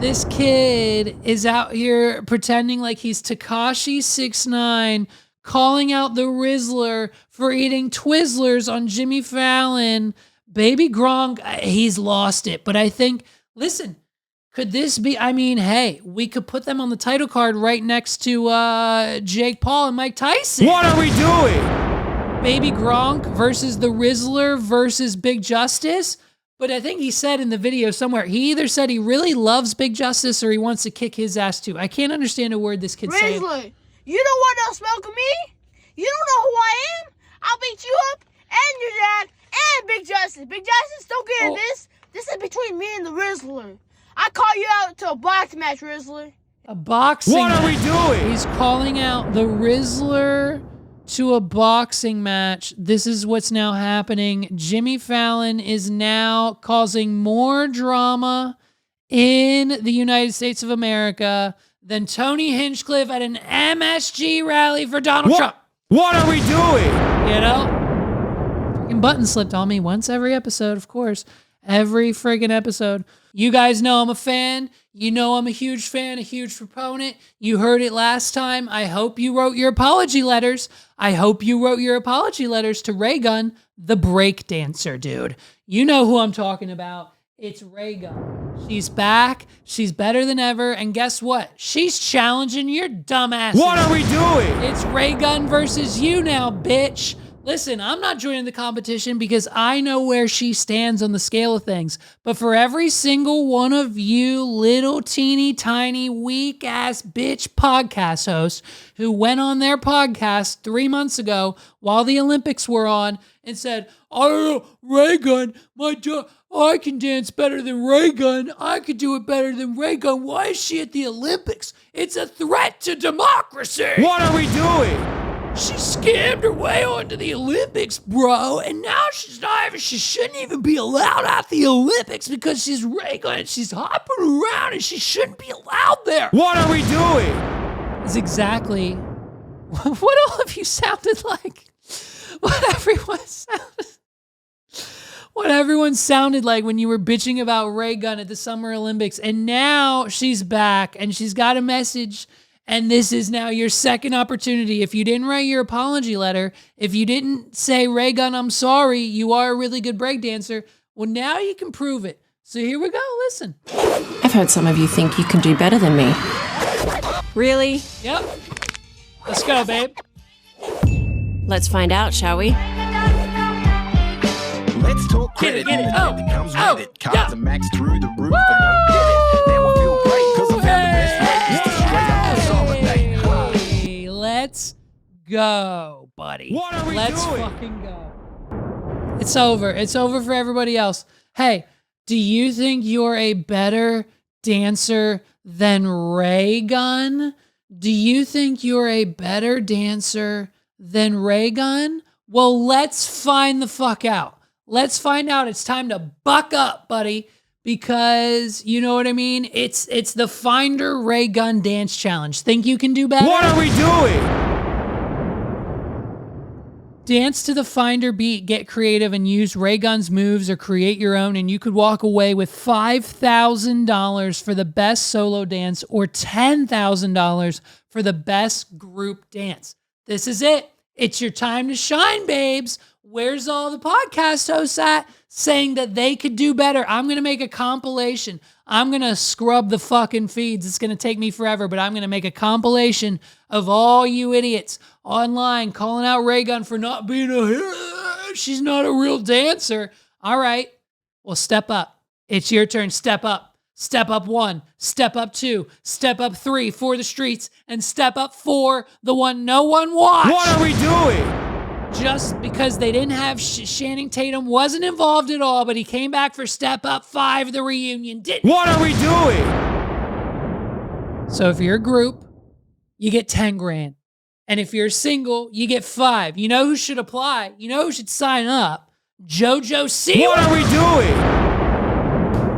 This kid is out here pretending like he's Tekashi 6ix9ine, calling out the Rizzler for eating Twizzlers on Jimmy Fallon. Baby Gronk, he's lost it. But I think, listen, could this be, I mean, hey, we could put them on the title card right next to Jake Paul and Mike Tyson. What are we doing? Baby Gronk versus the Rizzler versus Big Justice. But I think he said in the video somewhere, he either said he really loves Big Justice or he wants to kick his ass too. I can't understand a word this kid's saying. Rizzler, you don't want no smoke of me? You don't know who I am? I'll beat you up and your dad and Big Justice. Big Justice, don't get in this. This is between me and the Rizzler. I call you out to a box match, Rizzler. A boxing What are we doing? He's calling out the Rizzler to a boxing match. This is what's now happening. Jimmy Fallon is now causing more drama in the United States of America than Tony Hinchcliffe at an MSG rally for Donald Trump. What are we doing? You know? Freaking button slipped on me once every episode, of course. Every friggin' episode. You guys know I'm a fan. You know I'm a huge fan, a huge proponent. You heard it last time. I hope you wrote your apology letters. I hope you wrote your apology letters to Raygun, the break dancer, dude. You know who I'm talking about. It's Raygun. She's back. She's better than ever. And guess what? She's challenging your dumbass. What are we doing? It's Raygun versus you now, bitch. Listen, I'm not joining the competition because I know where she stands on the scale of things. But for every single one of you little teeny tiny weak ass bitch podcast hosts who went on their podcast 3 months ago while the Olympics were on and said, I don't know, Raygun, I can dance better than Raygun. I could do it better than Raygun. Why is she at the Olympics? It's a threat to democracy. What are we doing? She scammed her way onto the Olympics, bro, and now she shouldn't even be allowed at the Olympics because she's Raygun and she's hopping around and she shouldn't be allowed there. What are we doing? Is exactly what all of you sounded like. What everyone sounded like when you were bitching about Raygun at the Summer Olympics. And now she's back and she's got a message. And this is now your second opportunity. If you didn't write your apology letter, if you didn't say, Raygun, I'm sorry, you are a really good breakdancer, well, now you can prove it. So here we go. Listen. I've heard some of you think you can do better than me. Really? Yep. Let's go, babe. Let's find out, shall we? Let's talk credit. Get it. Comes with it. Cards and max through the roof. And don't get it. Now I feel great because I found the best rate. It's the straight up consolidate. Hey, let's go, buddy. What are we Let's doing? fucking go. It's over. It's over for everybody else. Hey, do you think you're a better dancer than Raygun? Do you think you're a better dancer than Raygun? Well, let's find the fuck out. Let's find out. It's time to buck up, buddy, because you know what I mean? It's the Finder Raygun Dance Challenge. Think you can do better? What are we doing? Dance to the Finder beat, get creative, and use Raygun's moves or create your own, and you could walk away with $5,000 for the best solo dance or $10,000 for the best group dance. This is it. It's your time to shine, babes. Where's all the podcast hosts at saying that they could do better? I'm going to make a compilation. I'm going to scrub the fucking feeds. It's going to take me forever, but I'm going to make a compilation of all you idiots online calling out Raygun for not being she's not a real dancer. All right. Well, step up. It's your turn. Step up. Step up 1, step up 2, step up 3 for the streets, and step up 4, the one no one watched. What are we doing? Just because they didn't have Channing Tatum wasn't involved at all, but he came back for step up 5, the reunion. Didn't. What are we doing? So if you're a group, you get 10 grand. And if you're single, you get 5. You know who should apply? You know who should sign up? JoJo Siwa. What are we doing?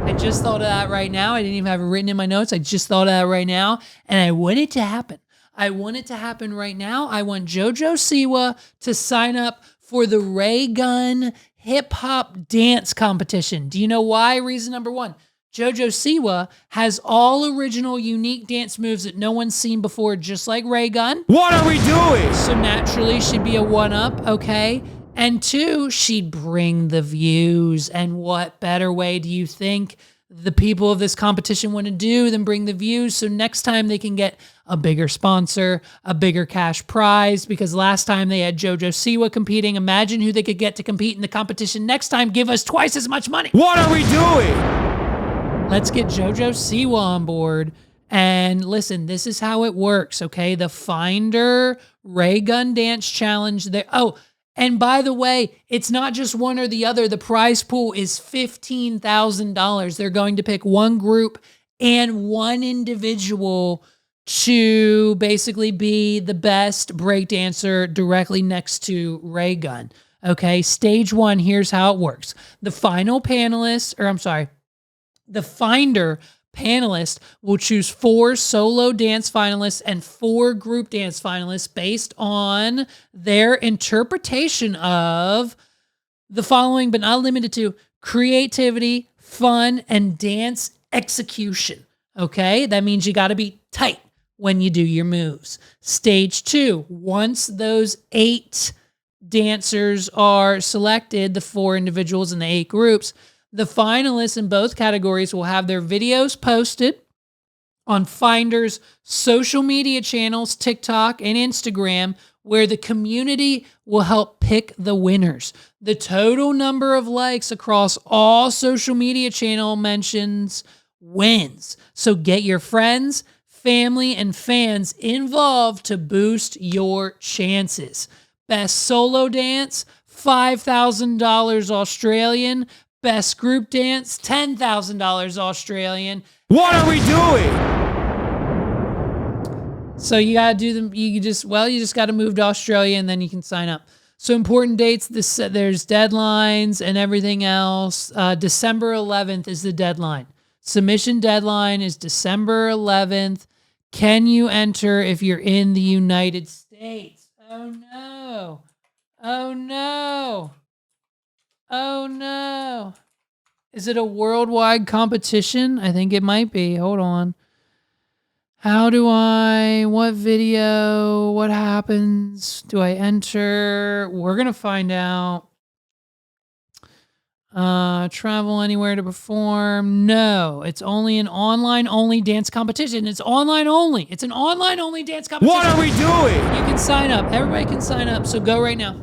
I just thought of that right now. I didn't even have it written in my notes. I just thought of that right now. And I want it to happen. I want it to happen right now. I want JoJo Siwa to sign up for the Raygun hip hop dance competition. Do you know why? Reason number 1. JoJo Siwa has all original, unique dance moves that no one's seen before, just like Raygun. What are we doing? So naturally, she'd be a 1-up, okay? And 2, she'd bring the views. And what better way do you think the people of this competition want to do than bring the views? So next time they can get a bigger sponsor, a bigger cash prize, because last time they had JoJo Siwa competing. Imagine who they could get to compete in the competition next time. Give us twice as much money. What are we doing? Let's get JoJo Siwa on board. And listen, this is how it works, okay? The Finder Raygun Dance Challenge. Oh, and by the way, it's not just one or the other. The prize pool is $15,000. They're going to pick one group and one individual to basically be the best breakdancer directly next to Raygun. Okay, stage 1, here's how it works. The Finder panelists will choose 4 solo dance finalists and 4 group dance finalists based on their interpretation of the following, but not limited to: creativity, fun, and dance execution. Okay, that means you got to be tight when you do your moves. Stage 2, once those 8 dancers are selected, the 4 individuals in the 8 groups, the finalists in both categories will have their videos posted on Finder's social media channels, TikTok and Instagram, where the community will help pick the winners. The total number of likes across all social media channel mentions wins. So get your friends, family, and fans involved to boost your chances. Best solo dance, $5,000 Australian. Best group dance, $10,000 Australian. What are we doing? So you got to do them. You just got to move to Australia and then you can sign up. So important dates, there's deadlines and everything else. December 11th is the deadline. Submission deadline is December 11th. Can you enter if you're in the United States? Oh no. Oh no. Oh no. Is it a worldwide competition? I think it might be. Hold on. What video? What happens? Do I enter? We're going to find out. Travel anywhere to perform? No, it's only an online-only dance competition. It's online only. It's an online-only dance competition. What are we doing? You can sign up. Everybody can sign up. So go right now.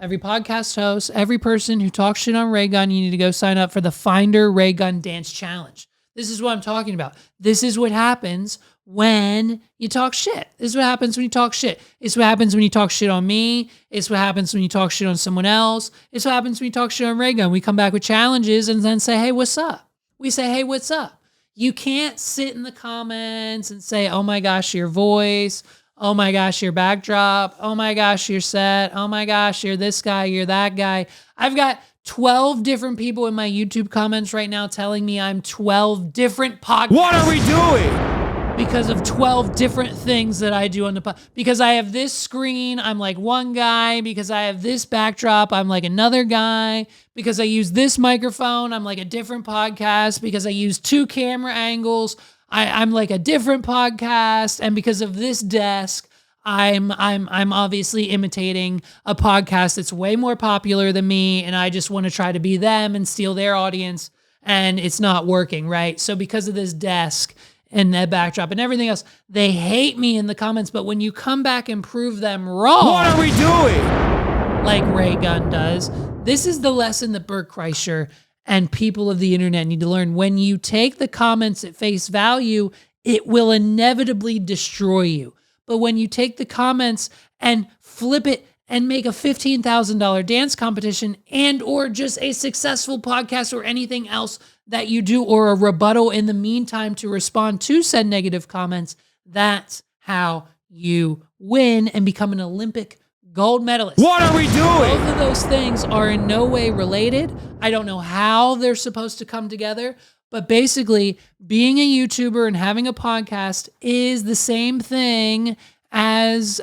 Every podcast host, every person who talks shit on Raygun, you need to go sign up for the Finder Raygun Dance Challenge. This is what I'm talking about. This is what happens when you talk shit. This is what happens when you talk shit. It's what happens when you talk shit on me. It's what happens when you talk shit on someone else. It's what happens when you talk shit on Raygun. We come back with challenges and then say, hey, what's up? We say, hey, what's up? You can't sit in the comments and say, oh my gosh, your voice. Oh my gosh, your backdrop. Oh my gosh, your set. Oh my gosh, you're this guy, you're that guy. I've got 12 different people in my YouTube comments right now telling me I'm 12 different podcasts. What are we doing? Because of 12 different things that I do on the podcast. Because I have this screen, I'm like one guy. Because I have this backdrop, I'm like another guy. Because I use this microphone, I'm like a different podcast. Because I use 2 camera angles, I'm like a different podcast. And because of this desk, I'm obviously imitating a podcast that's way more popular than me, and I just want to try to be them and steal their audience, and it's not working, right? So because of this desk and that backdrop and everything else, they hate me in the comments, but when you come back and prove them wrong... What are we doing? Like Raygun does, this is the lesson that Bert Kreischer and people of the internet need to learn. When you take the comments at face value, it will inevitably destroy you. But when you take the comments and flip it and make a $15,000 dance competition and or just a successful podcast or anything else that you do, or a rebuttal in the meantime to respond to said negative comments, that's how you win and become an Olympic gold medalist. What are we doing? Both of those things are in no way related. I don't know how they're supposed to come together, but basically being a YouTuber and having a podcast is the same thing as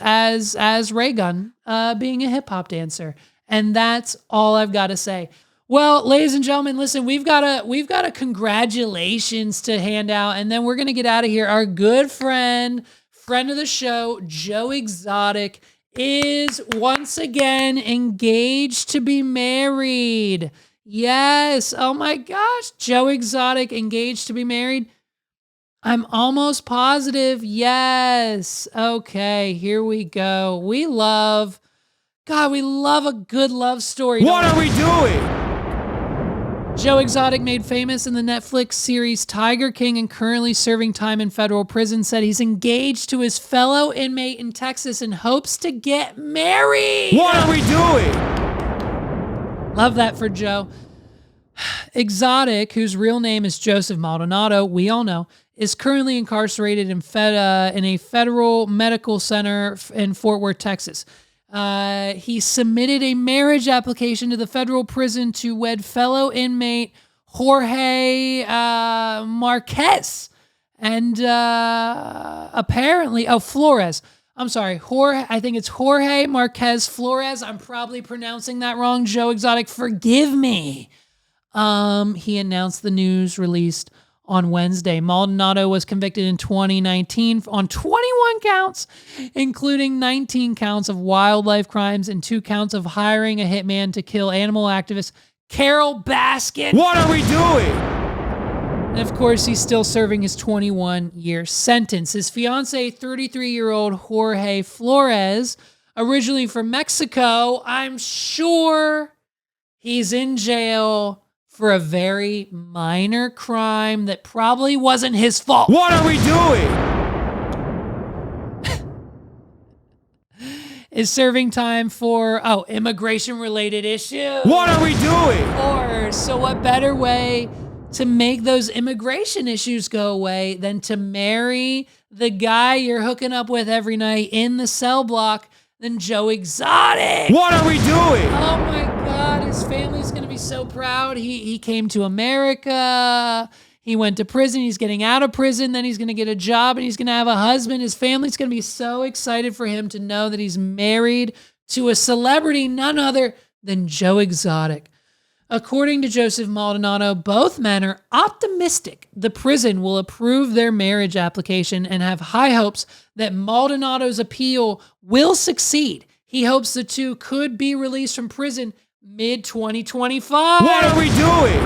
Raygun being a hip hop dancer. And that's all I've got to say. Well, ladies and gentlemen, listen, we've got a congratulations to hand out, and then we're going to get out of here. Our good friend of the show, Joe Exotic, is once again engaged to be married. Yes. Oh my gosh. Joe Exotic engaged to be married. I'm almost positive. Yes. Okay. Here we go. We love a good love story. What are we doing? Joe Exotic, made famous in the Netflix series Tiger King and currently serving time in federal prison, said he's engaged to his fellow inmate in Texas and hopes to get married. What are we doing? Love that for Joe. Exotic, whose real name is Joseph Maldonado, we all know, is currently incarcerated in a federal medical center in Fort Worth, Texas. He submitted a marriage application to the federal prison to wed fellow inmate Jorge Marquez and apparently Flores. I'm sorry, I think it's Jorge Marquez Flores. I'm probably pronouncing that wrong. Joe Exotic, forgive me. He announced the news released on Wednesday. Maldonado was convicted in 2019 on 21 counts, including 19 counts of wildlife crimes and 2 counts of hiring a hitman to kill animal activist Carol Baskin. What are we doing? And of course, he's still serving his 21-year sentence. His fiancée, 33-year-old Jorge Flores, originally from Mexico, I'm sure he's in jail for a very minor crime that probably wasn't his fault. What are we doing? Is serving time for, immigration-related issues. What are we doing? So what better way to make those immigration issues go away than to marry the guy you're hooking up with every night in the cell block than Joe Exotic? What are we doing? Oh my God, his family's going to be so proud. He came to America. He went to prison. He's getting out of prison. Then he's going to get a job and he's going to have a husband. His family's going to be so excited for him to know that he's married to a celebrity, none other than Joe Exotic. According to Joseph Maldonado, both men are optimistic the prison will approve their marriage application and have high hopes that Maldonado's appeal will succeed. He hopes the two could be released from prison mid-2025. What are we doing?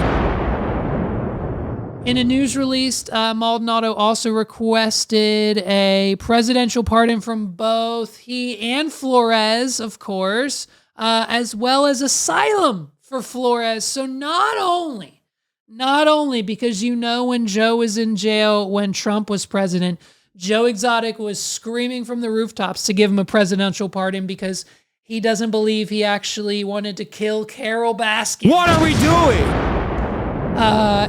In a news release, Maldonado also requested a presidential pardon from both he and Flores, of course, as well as asylum for Flores. So not only because when Joe was in jail when Trump was president, Joe Exotic was screaming from the rooftops to give him a presidential pardon because he doesn't believe he actually wanted to kill Carol Baskin. What are we doing?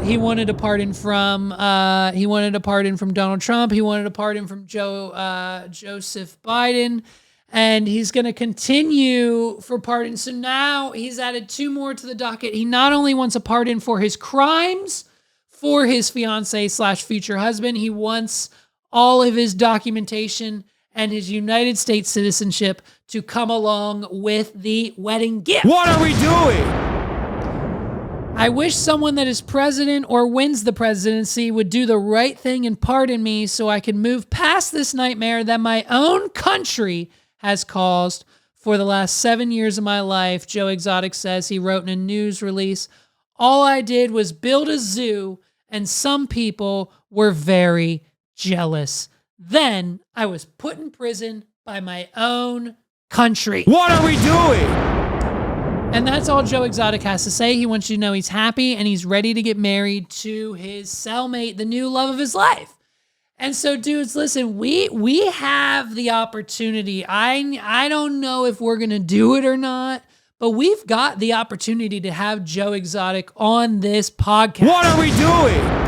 He wanted a pardon from Donald Trump. He wanted a pardon from Joseph Biden. And he's going to continue for pardon. So now he's added 2 more to the docket. He not only wants a pardon for his crimes for his fiancée/future husband, he wants all of his documentation and his United States citizenship to come along with the wedding gift. What are we doing? I wish someone that is president or wins the presidency would do the right thing and pardon me so I can move past this nightmare that my own country has caused for the last 7 years of my life, Joe Exotic says. He wrote in a news release, "All I did was build a zoo, and some people were very jealous. Then I was put in prison by my own country." What are we doing? And that's all Joe Exotic has to say. He wants you to know he's happy and he's ready to get married to his cellmate, the new love of his life. And so, dudes, listen, we have the opportunity. I don't know if we're going to do it or not, but we've got the opportunity to have Joe Exotic on this podcast. What are we doing?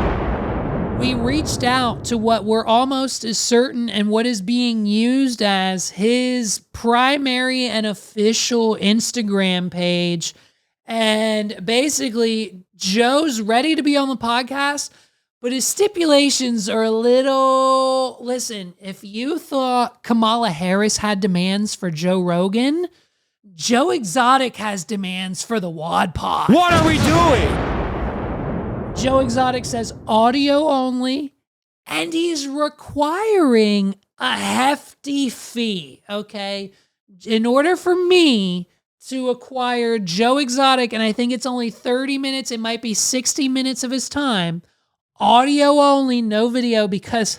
We reached out to what we're almost as certain and what is being used as his primary and official Instagram page. And basically, Joe's ready to be on the podcast, but his stipulations are a little... Listen, if you thought Kamala Harris had demands for Joe Rogan, Joe Exotic has demands for the Wad Pod. What are we doing? Joe Exotic says audio only, and he's requiring a hefty fee, okay? In order for me to acquire Joe Exotic, and I think it's only 30 minutes, it might be 60 minutes of his time, audio only, no video, because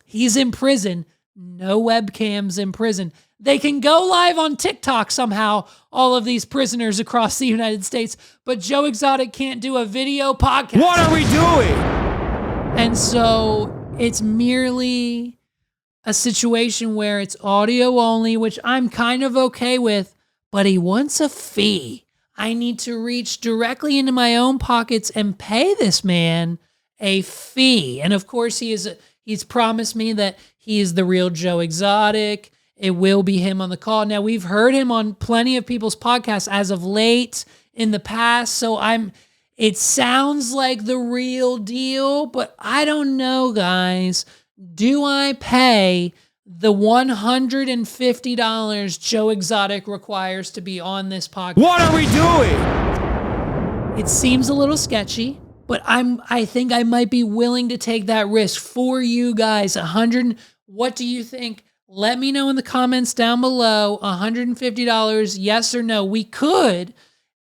he's in prison, no webcams in prison. They can go live on TikTok somehow, all of these prisoners across the United States, but Joe Exotic can't do a video podcast. What are we doing? And so it's merely a situation where it's audio only, which I'm kind of okay with, but he wants a fee. I need to reach directly into my own pockets and pay this man a fee. And of course, he's promised me that he is the real Joe Exotic. It will be him on the call. Now, we've heard him on plenty of people's podcasts as of late in the past, so it sounds like the real deal, but I don't know, guys. Do I pay the $150 Joe Exotic requires to be on this podcast? What are we doing? It seems a little sketchy, but I think I might be willing to take that risk for you guys. What do you think? Let me know in the comments down below. $150, yes or no. We could,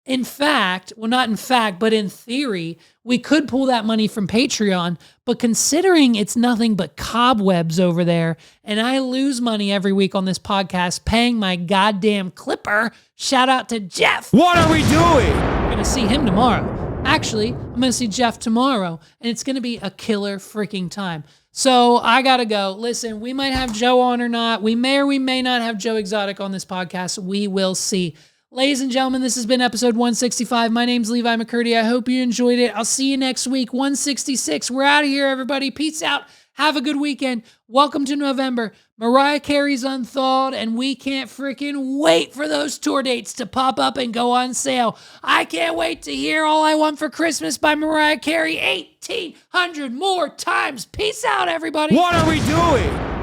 in fact, well, not in fact, but in theory, we could pull that money from Patreon. But considering it's nothing but cobwebs over there, and I lose money every week on this podcast paying my goddamn clipper, shout out to Jeff. What are we doing? I'm going to see him tomorrow. Actually, I'm going to see Jeff tomorrow, and it's going to be a killer freaking time. So I got to go. Listen, we might have Joe on or not. We may or we may not have Joe Exotic on this podcast. We will see. Ladies and gentlemen, this has been episode 165. My name's Levi McCurdy. I hope you enjoyed it. I'll see you next week, 166. We're out of here, everybody. Peace out. Have a good weekend. Welcome to November. Mariah Carey's unthawed, and we can't freaking wait for those tour dates to pop up and go on sale. I can't wait to hear All I Want for Christmas by Mariah Carey 1,800 more times. Peace out, everybody. What are we doing?